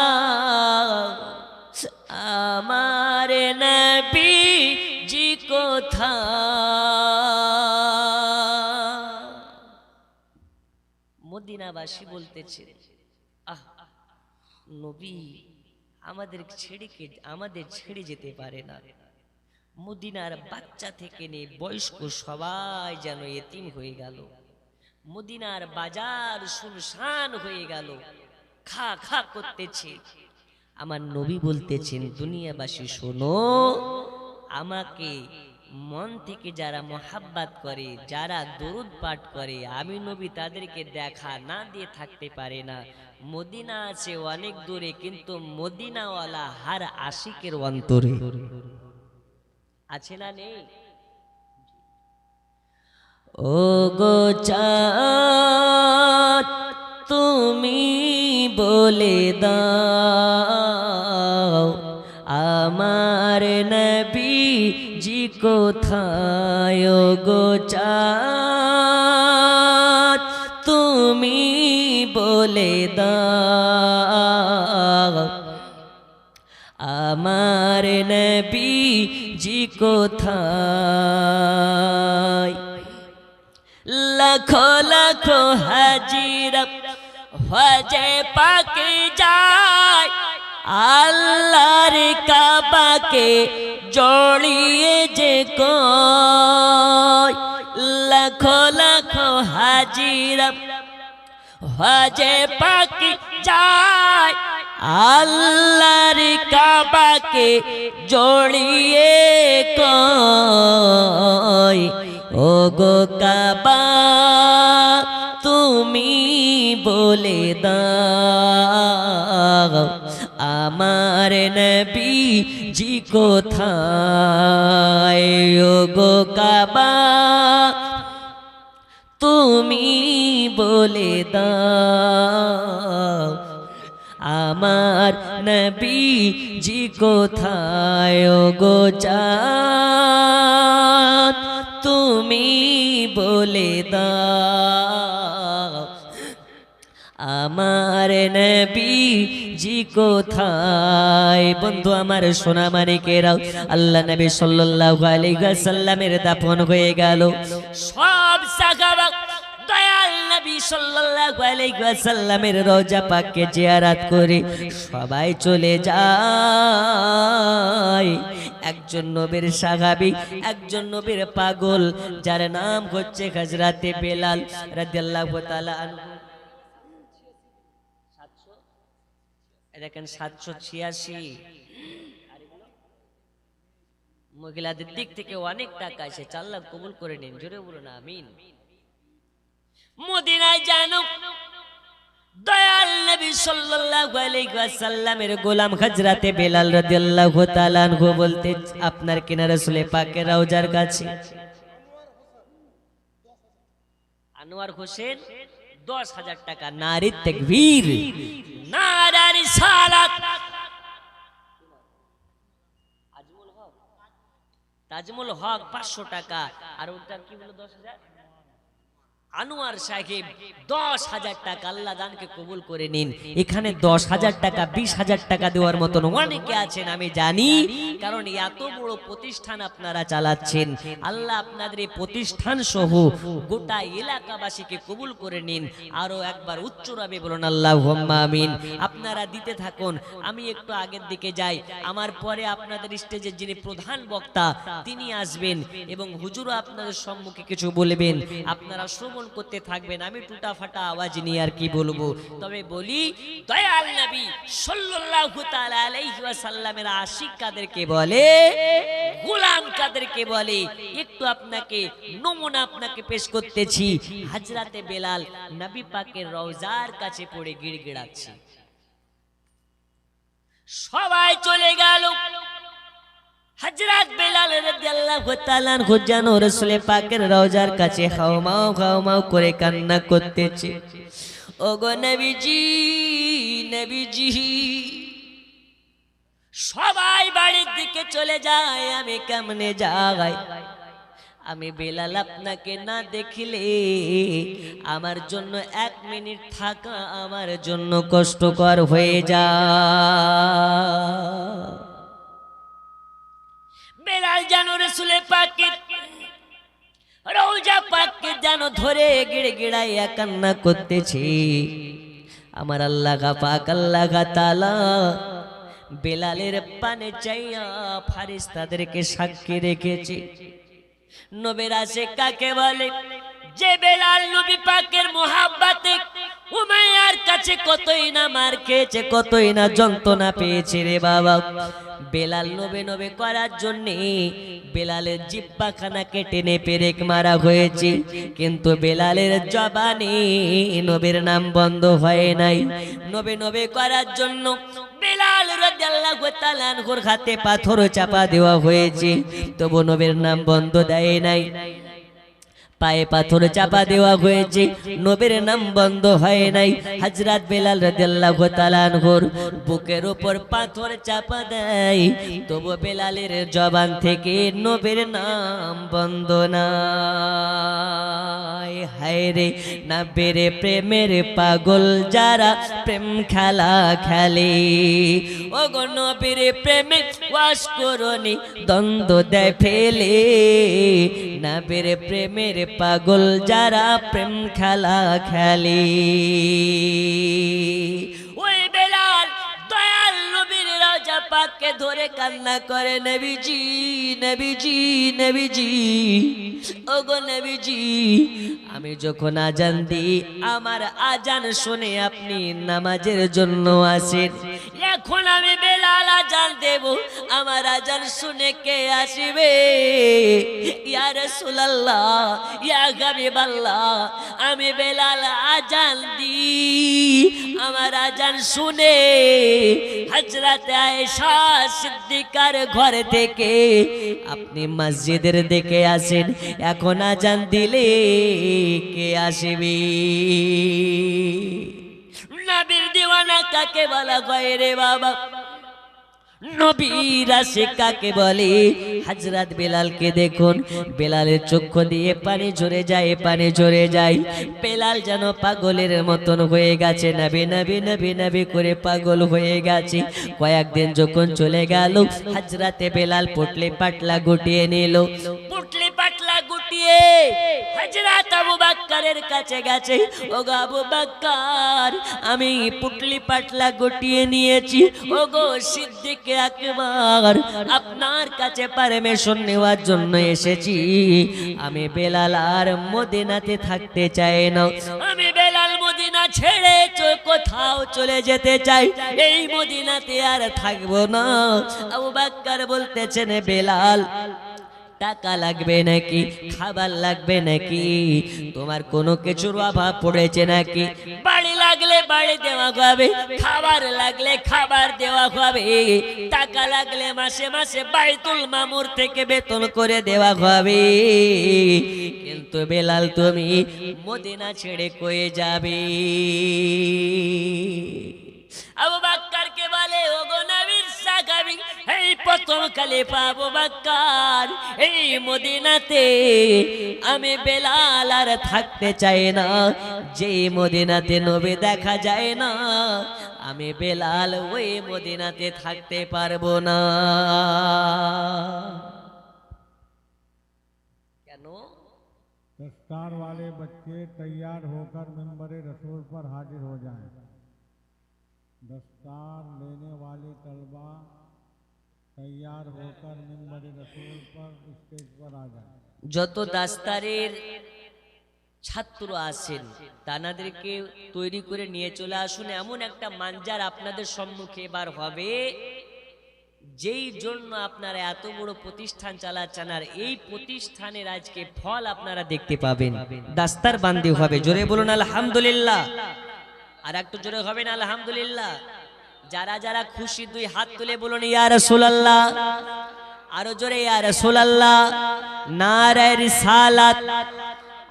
Speaker 1: আমার নবী জি কোথায়। মদিনাবাসী বলতেছে, আহ নবী আমাদের ছেড়ে যেতে পারে না। মদিনার বাচ্চা থেকে নিয়ে বয়স্ক সবাই যেন এতিম হয়ে গেল। মদিনার বাজার সুনসান হয়ে গেল, খা খা করতেছে। আমার নবী বলতেছেন, দুনিয়াবাসী শোনো, আমাকে মন থেকে যারা মোহাব্বত করে, যারা দরুদ পাঠ করে, আমি নবী তাদেরকে দেখা না দিয়ে থাকতে পারে না। মদিনা আছে অনেক দূরে, কিন্তু মদিনাওয়ালা হার আশিকের অন্তরে আছে না নেই? ও গো চাঁদ তুমি বলে দাও, আমার নবীজি কোথায়? ও গো চাঁদ তুমি বলে দাও, আমার নবীজি কোথায়? লাখো লাখো হাজিরা হজে পাকে যায়, আল্লাহর কাবাকে জড়িয়ে যে কয়। লাখো লাখো হাজিরা হজে পাকে যায়, আল্লাহর কাবাকে জড়িয়ে কয়। ও গো কাবা তুমি বলে দাও, আমার নবীজি কোথায়? ও গো কাবা তুমি বলে দাও, আমার নবীজি কোথায়? ও গো চাঁদ তুমি বলে দাও, আমার নবীজি কোথায়? বন্ধু আমার, সোনা মানিকেরাও, আল্লাহ নবী সাল্লাল্লাহু আলাইহি ওয়াসাল্লামের দাফন হয়ে গেল। সব সাহাবা দয়াল নবী সাল্লাল্লাহু আলাইহি ওয়াসাল্লামের রওজা পাককে জিয়ারত করে সবাই চলে যায়। একজন নবীর সাহাবী, একজন নবীর পাগল, যার নাম হচ্ছে হযরতে বেলাল রাদিয়াল্লাহু তাআলা আনহু। দেখেন 786, মহিলাদের দিক থেকে অনেক টাকা আছে, আল্লাহ কবুল করে নিন, জোরে বলুন আমিন। মদিনায় জানো দয়াল নবী সাল্লাল্লাহু আলাইহি ওয়াসাল্লামের গোলাম হযরতে বেলাল রাদিয়াল্লাহু তাআলা আনহু বলতে, আপনার কিনা রাসূল পাকের রওজার কাছে আনোয়ার হোসেন 10,000 টাকা। নারী তাকবীর, নারা রিসালাত। তাজমুল হক 500 টাকা, আর ওটা কি বলে 10,000? আনোয়ার সাহেব 10,000 টাকা। আল্লাহ দানকে কবুল করে নিন। এখানে 10,000 টাকা 20,000 টাকা দেওয়ার মতন অনেকে আছেন, আমি জানি, কারণ এত বড় প্রতিষ্ঠান আপনারা চালাচ্ছেন। আল্লাহ আপনাদের এই প্রতিষ্ঠান সহ গোটা এলাকাবাসীকে কবুল করে নিন। আরো একবার উচ্চভাবে বলুন আল্লাহুম্মা আমিন। আপনারা দিতে থাকুন, আমি একটু আগের দিকে যাই। আমার পরে আপনাদের স্টেজে যিনি প্রধান বক্তা তিনি আসবেন এবং হুজুরও আপনাদের সম্মুখে কিছু বলবেন, আপনারা শ্রবণ করতে থাকবেন। আমি টুটা ফাটা আওয়াজ নিয়ে আর কি বলবো, তবে বলি দয়াল নবী সাল্লাল্লাহু তাআলা আলাইহি ওয়াসাল্লামের আশিক কাদেরকে বলে, গোলাম কাদেরকে বলে, একটু আপনাকে নমুনা আপনাকে পেশ করতেছি। হযরতে বেলাল নবী পাকের রওজার কাছে পড়ে গিড়গিড়াচ্ছে। সবাই চলে গেল, হযরত বেলাল রাদিয়াল্লাহু তাআলা আনহু যেন রাসূল পাকের রওজার কাছে হাওমাও হাওমাও করে কান্না করতেছে। ওগো নবীজি, নবীজি। সবাই বাড়ির দিকে চলে যায়, আমি কেমনে যাই? আমি বেলাল আপনাকে না দেখিলে আমার জন্য 1 মিনিট থাকা আমার জন্য কষ্টকর হয়ে যায়। বেলাল যেন রাসূল পাকের রওজা পাককে যেন ধরে গিড়গিড়াইয়া কান্না করতেছে। আমার আল্লাহ পাক, আল্লাহ তাআলা বেলালের পানে চাইয়া ফারিস্তাদেরকে সাক্ষী রেখেছে। নবীর আশিক কাকে বলে? যে বেলাল নবী পাকের মোহাব্বতে উমাইয়ার কাছে কতই না মার খেয়েছে, কতই না যন্ত্রণা পেয়েছে রে বাবা। বেলাল নবে নবে করার জন্যে বেলালের জিহ্বাখানা কেটে নে পেরেক মারা হয়েছে, কিন্তু বেলালের জবানে নবীর নাম বন্ধ হয় নাই। নবে নবে করার জন্য বেলাল রাদিয়াল্লাহু তাআলা আনহুর হাতে পাথর চাপা দেওয়া হয়েছে, তবু নবীর নাম বন্ধ দেয় নাই। পায়ে পাথর চাপা দেওয়া হয়েছে, নবীর নাম বন্ধ হয় নাই। হযরত বেলাল রাদিয়াল্লাহু তাআলা আনহুর বুকের উপর পাথর চাপা দেয়, তবু বেলালের জবান থেকে নবীর নাম বন্ধ নাই। হায় রে নবীর প্রেমের পাগল যারা প্রেম খেলা খেলে, ও গো নবীর প্রেমে ওয়াস করনি দ্বন্দ্ব দেয় ফেলে। নবীর প্রেমের পাগল যারা প্রেম খেলা খেলে, ওই বেলাল দয়াল নবীর রাজা পাককে ধরে কান্না করে, নবীজি নবীজি নবীজি, ওগো নবীজি, আমি যখন আজান দিই আমার আজান শুনে আপনি নামাজের জন্য আসেন, এখন আমি বেলাল আজান দেব, আমার আজান শুনে কে আসবে? ইয়া রাসূলুল্লাহ, ইয়া হাবিবাল্লাহ, আমি বেলাল আজান দিই, আমার আজান শুনে হযরত আয়েশা সিদ্দিকার ঘর থেকে আপনি মসজিদের দিকে আসেন, এখন আজান দিলে কে আসবে? নবীর দিওয়ানা কাকে বলা হয় রে বাবা? নবীর আশিক কাকে বলে? হযরত বেলালকে দেখুন, বেলালের চক্ষু দিয়ে পানি ঝরে যায়, পানি ঝরে যায়। বেলাল যেন পাগলের মতন হয়ে গেছে, নবী নবী নবী নবী করে পাগল হয়ে গেছে। কয়েকদিন যখন চলে গেল, হযরতে বেলাল পুটলি পাটলা গুটিয়ে নিল, পুটলি পাটলা গুটিয়ে হযরত আবু বকরের কাছে গেছে, ওগো আবু বকর, আমি পুটলি পাটলা গুটিয়ে নিয়েছি, ওগো সিদ্দিক আকবার, আপনার কাছে পারমিশন নেওয়ার জন্য এসেছি। আমি বেলাল আর মদিনাতে থাকতে চাই না, আমি বেলাল মদিনা ছেড়ে কোথাও চলে যেতে চাই, এই মদিনাতে আর থাকবো না। আবু বকর বলতেছেন, বেলাল টাকা লাগবে নাকি, খাবার লাগবে নাকি, তোমার কোনো কিছুর অভাব পড়েছে নাকি? বাড়ি লাগলে বাড়ি দেওয়া হবে, খাবার লাগলে খাবার দেওয়া হবে, টাকা লাগলে মাসে মাসে বাইতুল মামুর থেকে বেতন করে দেওয়া হবে। কিন্তু বেলাল তুমি মদিনা ছেড়ে কয়ে যাবে? আবু বকরকে বলে, ওগো নবীর সাহাবী, এই প্রথম খলিফা আবু বকর, এই মদিনাতে আমি বেলাল আর থাকতে চাই না, যে মদিনাতে নবী দেখা যায় না, আমি বেলাল ওই মদিনাতে থাকতে পারবো না। কেন?
Speaker 2: दस्तार वाले बच्चे तैयार होकर मिंबर रसूल पर हाजिर हो जाएं। दस्तार लेने वाले तलबा तैयार होकर मिंबर रसूल पर स्टेज पर आ जाएं।
Speaker 1: যত দাস্তারের ছাত্র আছেন তাদেরকে তৈরি করে নিয়ে চলে আসুন, এমন একটা মানজার আপনাদের সম্মুখে এবার হবে, যেই জন্য আপনারা এত বড় প্রতিষ্ঠান চালাচ্ছেন, আর এই প্রতিষ্ঠানের আজকে ফল আপনারা দেখতে পাবেন। দাস্তার বান্দি হবে, জোরে বলুন আলহামদুলিল্লাহ। আর একটু জোরে হবে না আলহামদুলিল্লাহ? যারা যারা খুশি দুই হাত তুলে বলুন ইয়া রাসূলুল্লাহ। আরো জোরে ইয়া রাসূলুল্লাহ। নারে রিসালাত,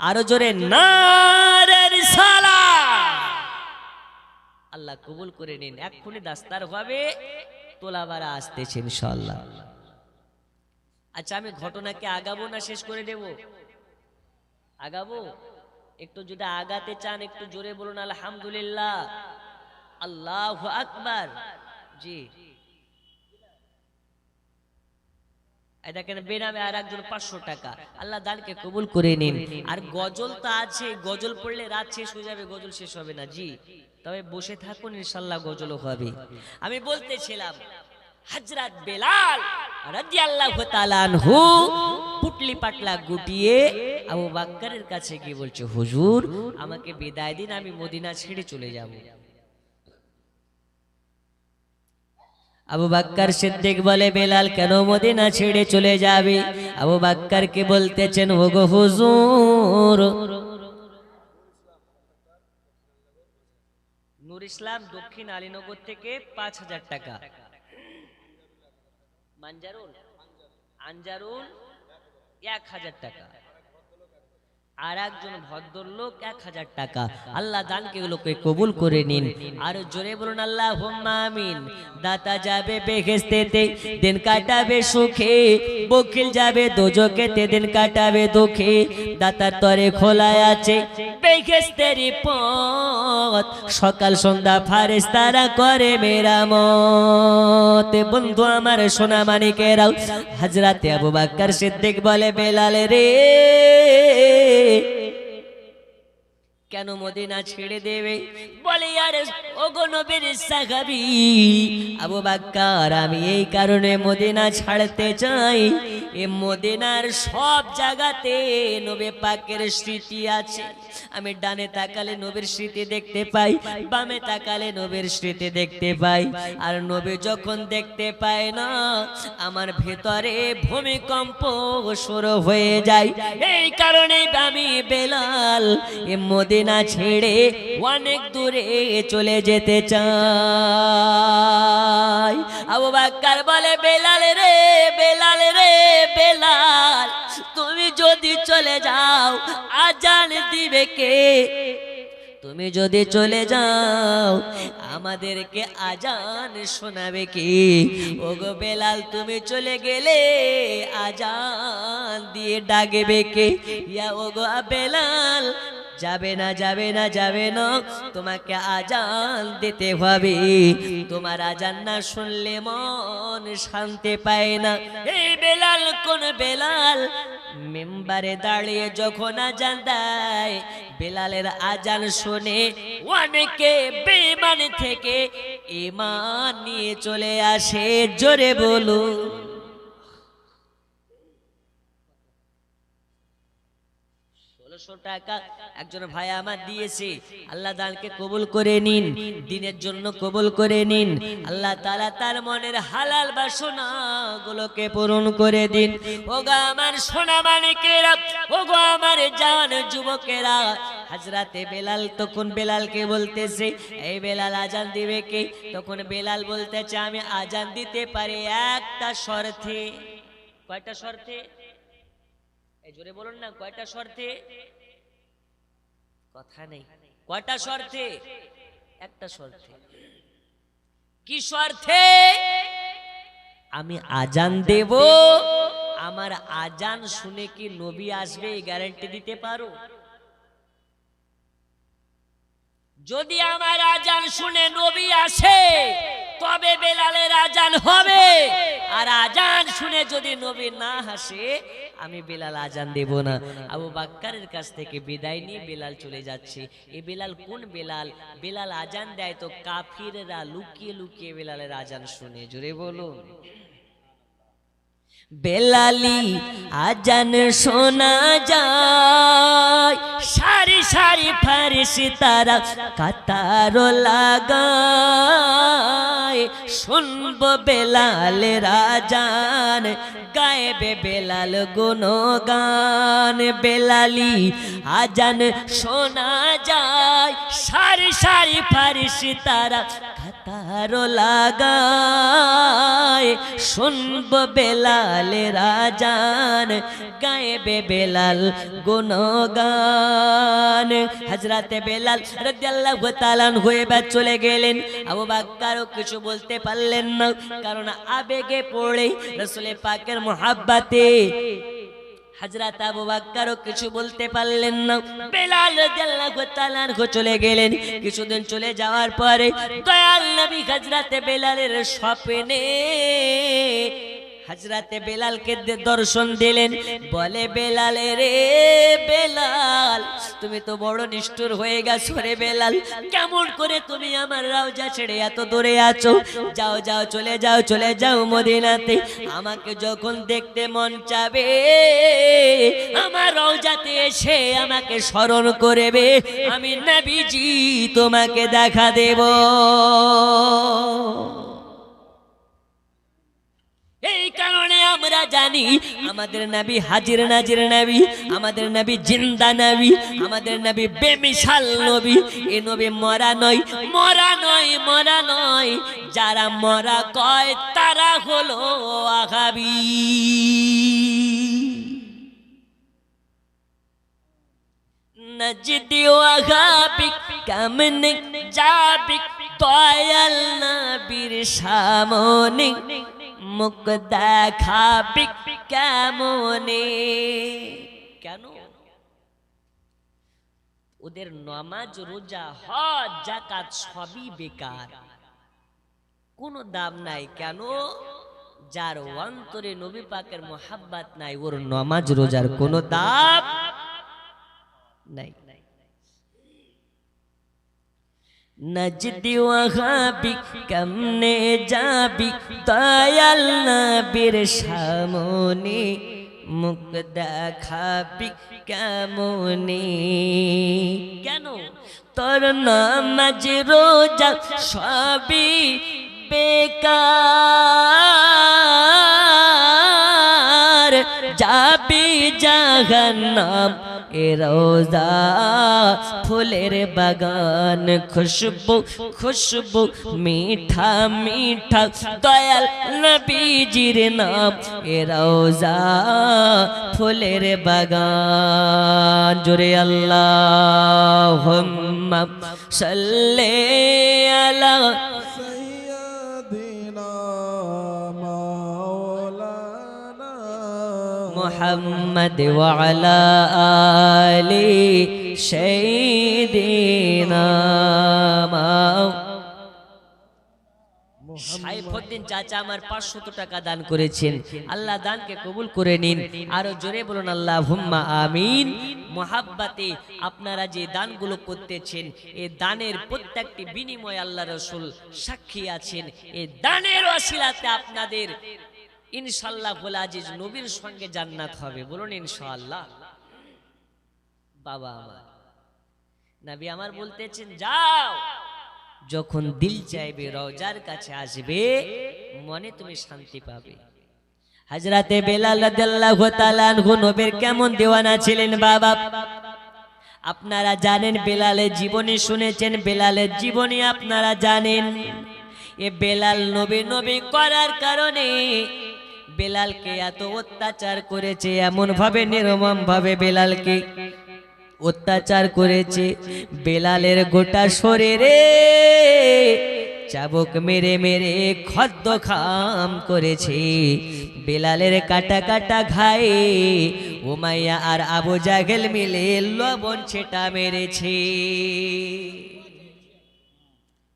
Speaker 1: আরো জোরে নারে রিসালাত। আল্লাহ কবুল করে নিন। এক্ষুনি দাস্তার হবে, তোলাবারা আসতেছে ইনশাআল্লাহ। আচ্ছা, আমি ঘটনাকে আগাবো না শেষ করে দেব? আগাবো? একটু যদি আগাতে চান একটু জোরে বলুন আলহামদুলিল্লাহ, আল্লাহু আকবার। জি, দেখেন বেনামে আর একজন 500 টাকা, আল্লাহ দানকে কবুল করে নিন। আর গজল তো আছে, গজল পড়লে রাত শেষ হয়ে যাবে, গজল শেষ হবে না। জি, তবে বসে থাকুন, ইনশাআল্লাহ গজলও হবে। আমি বলতেছিলাম হযরত বেলাল রাদিয়াল্লাহু তাআলা আনহু পুটলি পাটলা গুটিয়ে আবু বকরের কাছে গিয়ে বলছে, হুজুর আমাকে বিদায় দিন, আমি মদিনা ছেড়ে চলে যাব। আবু বকর সিদ্দিক বলে, বেলাল কেন মদিনা ছেড়ে চলে যাবে? আবু বকরকে বলতেছেন, ওগো হুজুর, নূর ইসলাম দক্ষিণ আলীনগর থেকে ৫,০০০ টাকা, আনজারুল ১,০০০ টাকা, আর একজন ভদ্রলোক ১,০০০ টাকা। আল্লাহ দানকে গুলোকে কবুল করে নিন। আর জোরে বলুন আল্লাহুম্মা আমিন। দাতা যাবে বেহেশতেতে, দিন কাটাবে সুখে, বকিল যাবে দোজখেতে, দিন কাটাবে দুঃখে। দাতার তরে খোলা আছে বেহেশতের পথ, সকাল সন্ধ্যা ফারেশতারা করে মেরামত। বন্ধু আমার সোনা মানিকেরাও, হযরতে আবু বকর সিদ্দিক বলে, বেলাল রে কেন মদিনা ছেড়ে দেবে? বলে, আরে ওগো নবীর সাহাবী আবু বকর, আমি এই কারণে মদিনা ছাড়তে চাই, এ মদিনার সব জায়গাতে নবী পাকের স্মৃতি আছে। আমি ডানে তাকালে নবীর স্মৃতি দেখতে পাই, বামে তাকালে নবীর স্মৃতি দেখতে পাই। আর নবী যখন দেখতে পায় না, আমার ভেতরে ভূমিকম্প শুরু হয়ে যায়। এই কারণে আমি বেলাল এ মদিনা ছেড়ে অনেক দূরে চলে যেতে চাই। আবু বকর বলে, বেলাল রে, বেলাল রে, বেলাল তুমি যদি চলে যাও আজান দিবে কে? তুমি যদি চলে যাও আমাদেরকে আজান শোনাবে কি? ওগো বেলাল তুমি চলে গেলে আজান দিয়ে ডাকবে কে? ইয়া ওগো বেলাল যাবে না, যাবে না, যাবে না, তোমাকে আজান দিতে হবে। তোমার আজান না শুনলে মন শান্তি পায় না। এই বেলাল কোন বেলাল? মিম্বারে দাঁড়িয়ে যখন আজান দেয়, বেলালের আজান শুনে অনেকে বেঈমান থেকে ঈমান নিয়ে চলে আসে। জোরে বলুন। ১৬০০ টাকা একজন ভাই আমার দিয়েছে। আল্লাহ দানকে কবুল করে নিন, দিনের জন্য কবুল করে নিন। আল্লাহ তাআলা তার মনের হালাল বাসনা গুলোকে পূরণ করে দিন। ওগো আমার সোনা মানিকেরা, ওগো আমার জান যুবকেরা, হযরতে বেলাল তখন বেলালকে বলতেছে, এই বেলাল আজান দিবে কে? তখন বেলাল বলতেছে, আমি আজান দিতে পারি একটা শর্তে। কয়টা শর্তে? এই জোরে বলুন না, কয়টা শর্তে? কথা নেই। কয়টা শর্তে? একটা শর্তে। কি শর্তে? আমি আজান দেব, আমার আজান শুনে কি নবী আসবে এই গ্যারান্টি দিতে পারো? যদি আমার আজান শুনে নবী আসে তবে বেলালের আজান হবে, আর আজান শুনে যদি নবী না আসে আমি বেলাল আজান দেব না। আবু বকরের কাছ থেকে বিদায় নিয়ে বেলাল চলে যাচ্ছে। এই বেলাল কোন বেলাল? বেলাল আজান দেয় তো কাফিররা লুকিয়ে লুকিয়ে বেলালের আজান শুনে। জোরে বলুন। বেলালি আজান শোনা যায়, সারি সারি ফারিস্তারা কাতার লাগায়। শুনবো বেলালের আজান, গায়েবে বেলাল গুণগান। বেলালি আজান শোনা যায়, সারি সারি ফারিস্তারা কাতার লাগায়। শুনবো বেলালের আজান, গায়েবে বেলাল গুণগান। হযরতে বেলাল রাদিয়াল্লাহু তাআলা আনহু এবার চলে গেলেন। আবু বকরও কিছু বলতে পারলেন না, কারণ আবেগে পড়ে রাসূল পাকের মুহাব্বতে হযরত আবু বকরও কিছু বলতে পারলেন না। বেলাল রাদিয়াল্লাহু তাআলা আনহু চলে গেলেন। কিছুদিন চলে যাওয়ার পরে দয়াল নবী হযরতে বেলালের স্বপ্নে হযরতে বেলালকে দর্শন দিলেন। বলে বেলাল রে বেলাল, তুমি তো বড় নিষ্ঠুর হয়ে গেছো রে বেলাল, কেমন করে তুমি আমার রওজা ছেড়ে এত দূরে আছো? যাও যাও, চলে যাও মদিনাতে। আমাকে যখন দেখতে মন চাবে আমার রওজাতে এসে আমাকে স্মরণ করবে, আমি নবীজি তোমাকে দেখা দেব। এই কারণে আমরা জানি আমাদের নবী হাজির নাজির নবী, আমাদের নবী জিন্দা নবী, আমাদের নবী বেমিসাল নবী। এই নবী মরা নয়, মরা নয়, মরা নয়। যারা মরা কয় তারা হলো ওয়াহাবী। নজদি ওয়াহাবী কেমনে যাবি দয়াল নবীর সামনে, মুখ দেখাবি কেমনে? কেন? ওদের নামাজ রোজা হজ যাকাত সবই বেকার, কোনো দাম নাই। কেন? যার অন্তরে নবী পাকের মোহাব্বত নাই, ওর নামাজ রোজার কোনো দাম নাই। নজদি ওয়াহাবী কেমনে যাবি দয়াল নবীর সামনে, মুখ দেখাবি কেমনে? কেন? তোর নামাজ রোজা সবই বেকার, যাবি জাহান্নাম। এ রোজা ফুলের বাগান, খুশবু খুশবু মিঠা মিঠা দয়াল নবীজির নাম। এ রোজা ফুলের বাগান। জোরে আল্লাহুম্মা সাল্লি আলা
Speaker 2: सैयदिना मौलाना
Speaker 1: মুহাম্মদ ওয়া আলা আলি সাইয়্যিদিনা। সাইফুদ্দিন চাচা আমার 500 টাকা দান করেছেন, আল্লাহ দানকে কবুল করে নিন। আরো জোরে বলুন আল্লাহুম্মা আমিন। মুহাব্বতে আপনারা যে দানগুলো করতেছেন, এই দানের প্রত্যেকটি বিনিময় আল্লাহ রাসূল সাক্ষী আছেন। এই দানের ওসিলাতে আপনাদের ইনশাআল্লাহ বলে আজিজ নবীর সঙ্গে জান্নাত হবে। বলুন ইনশাআল্লাহ। বাবা আমার নবী আমার বলতেছেন, যাও, যখন দিল চাইবে রওজার কাছে আসবে, মনে তুমি শান্তি পাবে। হযরতে বেলাল রাদিয়াল্লাহু তাআলা আনহু নবীর কেমন দেওয়ানা ছিলেন বাবা। আপনারা জানেন, বেলালের জীবনী শুনেছেন, বেলালের জীবনী আপনারা জানেন। এ বেলাল নবী নবী করার কারণে বেলালকে এত অত্যাচার করেছে, এমন ভাবে নির্মম ভাবে বেলালকে অত্যাচার করেছে। বেলালের গোটা শরীরে চাবুক মেরে মেরে খদ্দখাম করেছে। বেলালের কাটা কাটা ঘায়ে উমাইয়া আর আবু জাহেল মিলে লবণ ছেটা মেরেছে।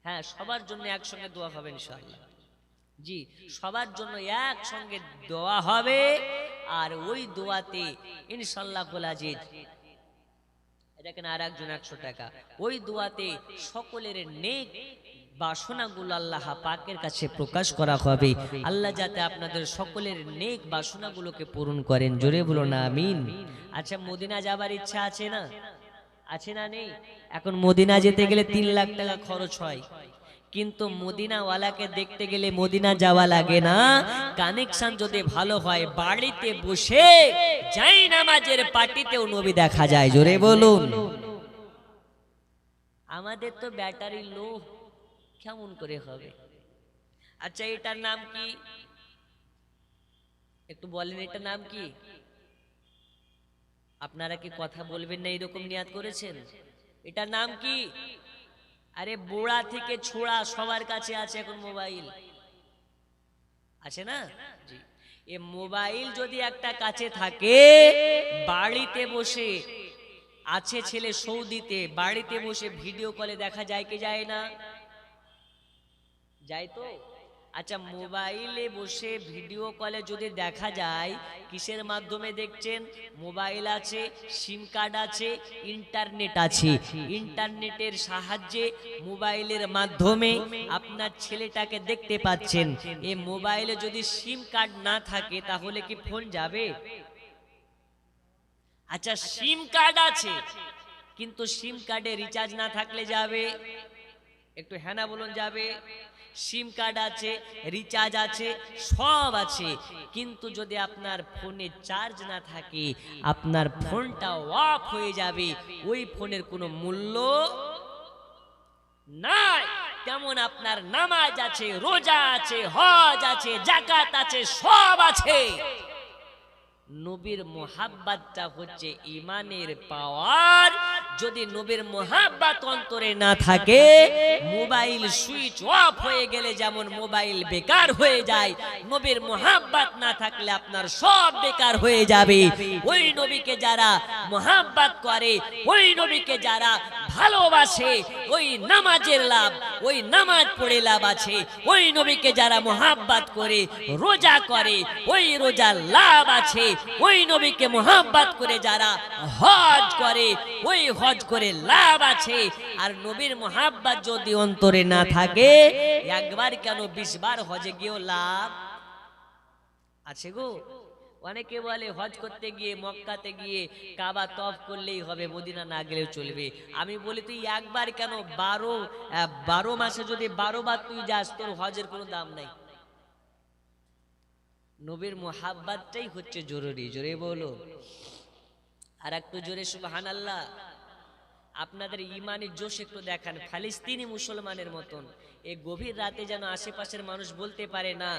Speaker 1: হ্যাঁ, সবার জন্য একসঙ্গে দোয়া হবে ইনশাআল্লাহ। জি, সবার জন্য একসঙ্গে দোয়া হবে। আর ওই দোয়াতে ইনশাআল্লাহ আজিজ, দেখেন আর একজন 100 টাকা, ওই দোয়াতে সকলের নেক বাসনাগুলো আল্লাহ পাকের কাছে প্রকাশ করা হবে। আল্লাহ যাতে আপনাদের সকলের নেক বাসনাগুলোকে পূরণ করেন। জোরে বলো না আমিন। আচ্ছা, মদিনা যাবার ইচ্ছা আছে না? আছে না নেই? এখন মদিনা যেতে গেলে 3 লাখ টাকা খরচ হয়, কিন্তু মদিনাওয়ালাকে দেখতে গেলে মদিনা যাওয়া লাগে না। কানেকশন যদি ভালো হয়, বাড়িতে বসে যাই নামাজের পার্টিতেও নবী দেখা যায়। জোরে বলুন। আমাদের তো ব্যাটারি লো, কেমন করে হবে? আচ্ছা, এটার নাম কি একটু বলেন, এটার নাম কি? আপনারা কি কথা বলবেন না এরকম নিয়াত করেছেন? এটার নাম কি? আরে বুড়া থেকে ছোড়া সবার কাছে আছে এখন মোবাইল, আছে না? জি, এই মোবাইল যদি একটা কাছে থাকে, বাড়িতে বসে আছে ছেলে সৌদিতে, বাড়িতে বসে ভিডিও কলে দেখা যায় কি যায় না? যায় তো? আচ্ছা, মোবাইলে বসে ভিডিও কলে যদি দেখা যায়, কিসের মাধ্যমে দেখছেন? মোবাইল আছে, সিম কার্ড আছে, ইন্টারনেট আছে। ইন্টারনেটের সাহায্যে মোবাইলের মাধ্যমে আপনার ছেলেটাকে দেখতে পাচ্ছেন। এই মোবাইলে যদি সিম কার্ড না থাকে তাহলে কি ফোন যাবে? আচ্ছা, সিম কার্ড আছে কিন্তু সিম কার্ডে রিচার্জ না থাকলে যাবে? একটু হ্যাঁ না বলুন, যাবে? সিম কার্ড আছে, রিচার্জ আছে, সব আছে, কিন্তু যদি আপনার ফোনে চার্জ না থাকে আপনার ফোনটা অফ হয়ে যাবে, ওই ফোনের কোনো মূল্য নাই। তেমন আপনার নামাজ আছে, রোজা আছে, হজ আছে, যাকাত আছে, সব আছে। নবীর মোহাব্বতটা হচ্ছে ঈমানের পাওয়ার। যদি নবীর মোহাব্বত অন্তরে না থাকে, মোবাইল সুইচ অফ হয়ে গেলে যেমন মোবাইল বেকার হয়ে যায়, নবীর মোহাব্বত না থাকলে আপনার সব বেকার হয়ে যাবে। ওই নবীকে যারা মোহাব্বত করে, ওই নবীকে যারা ভালোবাসে, ওই নামাজের লাভ, ওই নামাজ পড়ে লাভ আছে। ওই নবীকে যারা মোহাব্বত করে রোজা করে, ওই রোজার লাভ আছে। ওই নবীকে মোহাব্বত করে যারা হজ করে, ওই হজ করে লাভ আছে। আর নবীর মোহাব্বত যদি অন্তরে না থাকে, একবার কেন 20 বার হজে গিয়েও লাভ আছে গো। অনেকে বলে হজ করতে গিয়ে, মক্কাতে গিয়ে কাবা তওয়াফ করলেই হবে, মদিনা না গেলেও চলবে। আমি বলি তুই একবার কেন 12 মাসে যদি 12 বার তুই যাস, তোর হজের কোনো দাম নাই। নবীর মোহাব্বতটাই হচ্ছে জরুরি। জোরে বলো আর একটু জোরে সুবহানাল্লাহ। আপনাদের ইমানের জোশ একটু দেখান, ফিলিস্তিনি মুসলমানের মতন। এই গভীর রাতে যেন আশেপাশের মানুষ বলতে পারে না,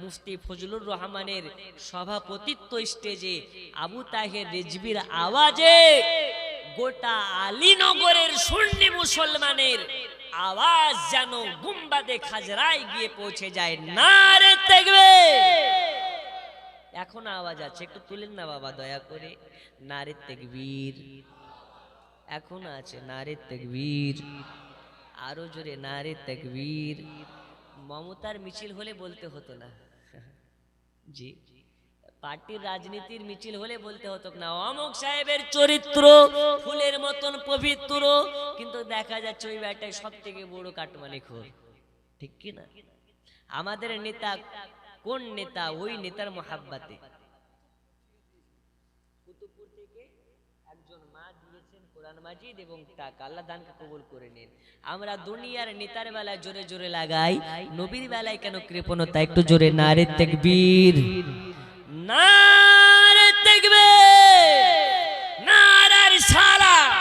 Speaker 1: মুফতি ফজলুর রহমানের সভাপতিত্ব স্টেজে আবু তাহের রিজভির আওয়াজে গোটা আলীনগরের সুন্নি মুসলমানের আওয়াজ যেন গুম্বাদে খাজরায় গিয়ে পৌঁছে যায়। নারে তাকবীর! এখন আওয়াজ আছে, একটু তুলেন না বাবা দয়া করে। নারে তাকবীর! এখন আছে, নারে তাকবীর! আরো জোরে নারে তাকবীর! মমতার মিছিল হলে বলতে হতো না, জি, পার্টির রাজনীতির মিছিল হলে বলতে হতো না অমুক সাহেবের চরিত্র ফুলের মতন পবিত্র, কিন্তু দেখা যাচ্ছে ওই ব্যাটায় সব থেকে বড় কাটমানি খোর। ঠিক কি না? আমাদের নেতা কোন নেতা? ওই নেতার মোহাব্বতে। কুতুবপুর থেকে একজন মা দিয়েছেন কোরআন মাজিদ এবং টাকা, আল্লাহ দানকে কবুল করে নিন। আমরা দুনিয়ার নেতার বেলায় জোরে জোরে লাগাই, নবীর বেলায় কেন কৃপণতা? একটু জোরে নারে তাকবীর! নারে তাকবীর! নারে রিসালাত!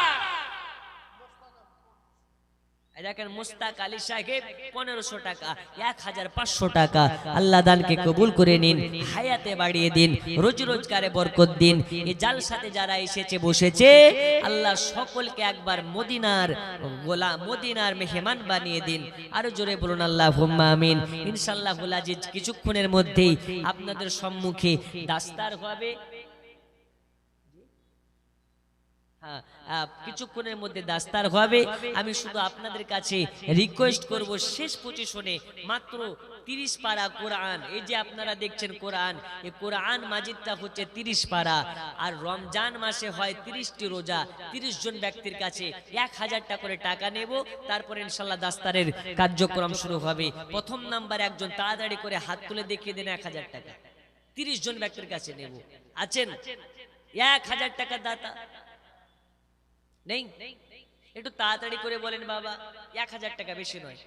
Speaker 1: দেখেন মুস্তাক আলী সাহেব 1500 টাকা, 1500 টাকা। আল্লাহ দানকে কবুল করে নিন, হায়াতে বাড়িয়ে দিন, রোজ রোজগারে বরকত দিন। এই জালসাতে যারা এসেছে বসেছে, আল্লাহ সকলকে একবার মদিনার গোলাম, মদিনার মেহমান বানিয়ে দিন। আরো জোরে বলুন আল্লাহুম্মা আমিন। ইনশাআল্লাহুল আজিজ কিছুক্ষণের মধ্যেই আপনাদের সম্মুখে দাস্তার হবে। কিছুক্ষণের মধ্যে দাস্তার হবে। আমি শুধু আপনাদের কাছে রিকোয়েস্ট করব, শেষ পজিশনে মাত্র 30 পারা কোরআন, এই যে আপনারা দেখছেন কোরআন, এই কোরআন মাজিদটা হচ্ছে 30 পারা। আর রমজান মাসে হয় 30টি রোজা। 30 জন ব্যক্তির কাছে 1000 টাকা করে টাকা নেব, তারপরে ইনশাআল্লাহ দাস্তারের কার্যক্রম শুরু হবে। প্রথম নাম্বার একজন তাড়াতাড়ি করে হাত তুলে দেখিয়ে দেন 1000 টাকা। 30 জন ব্যক্তির কাছে নেব। আছেন 1000 টাকা দাতা? নেই? একটু তাড়াতাড়ি করে বলেন বাবা। 1000 টাকা বেশি নয়।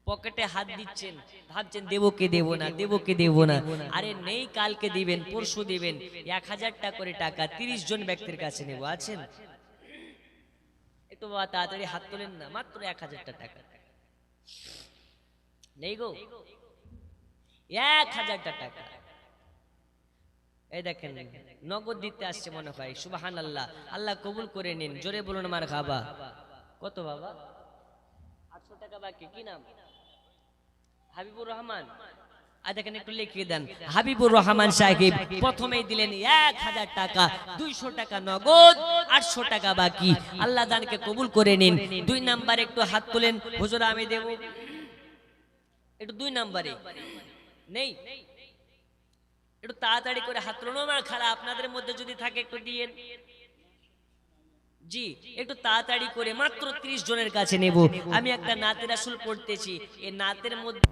Speaker 1: পকেটে হাত দিচ্ছেন, ভাবছেন দেবো কে দেবো না, দেবো কে দেবো না। আরে নেই, কালকে দিবেন, পরশু দিবেন। 1000 টাকা করে টাকা 30 জন ব্যক্তির কাছে নেব। আছেন? একটু বাবা তাড়াতাড়ি হাত তোলেন না, মাত্র 1000 টাকা। নেই গো? 1000 টাকা। এই দেখেন নগদ দিতে আসছে মনে হয়। সুবহানাল্লাহ, আল্লাহ কবুল করে নিন। জোরে বলুন মারহাবা। কত বাবা? 800 টাকা বাকি। কি নাম? হাবিবুর রহমান। আর দেখেন একটু লিখিয়ে দেন, হাবিবুর রহমান সাহেব প্রথমেই দিলেন 1000 টাকা, 200 টাকা নগদ, 800 টাকা বাকি। আল্লাহ দানকে কবুল করে নিন। 2 নাম্বার একটু হাত তোলেন, হুজুর আমি দেব। একটু 2 নম্বরে নেই, একটু তাড়াতাড়ি করে হাত তোলো। আমার খালা আপনাদের মধ্যে যদি থাকে একটু দিয়েন। জি, একটু তাড়াতাড়ি করে, মাত্র 30 জনের কাছে নেব। আমি একটা নাতে রাসূল পড়তেছি, এই নাতের মধ্যে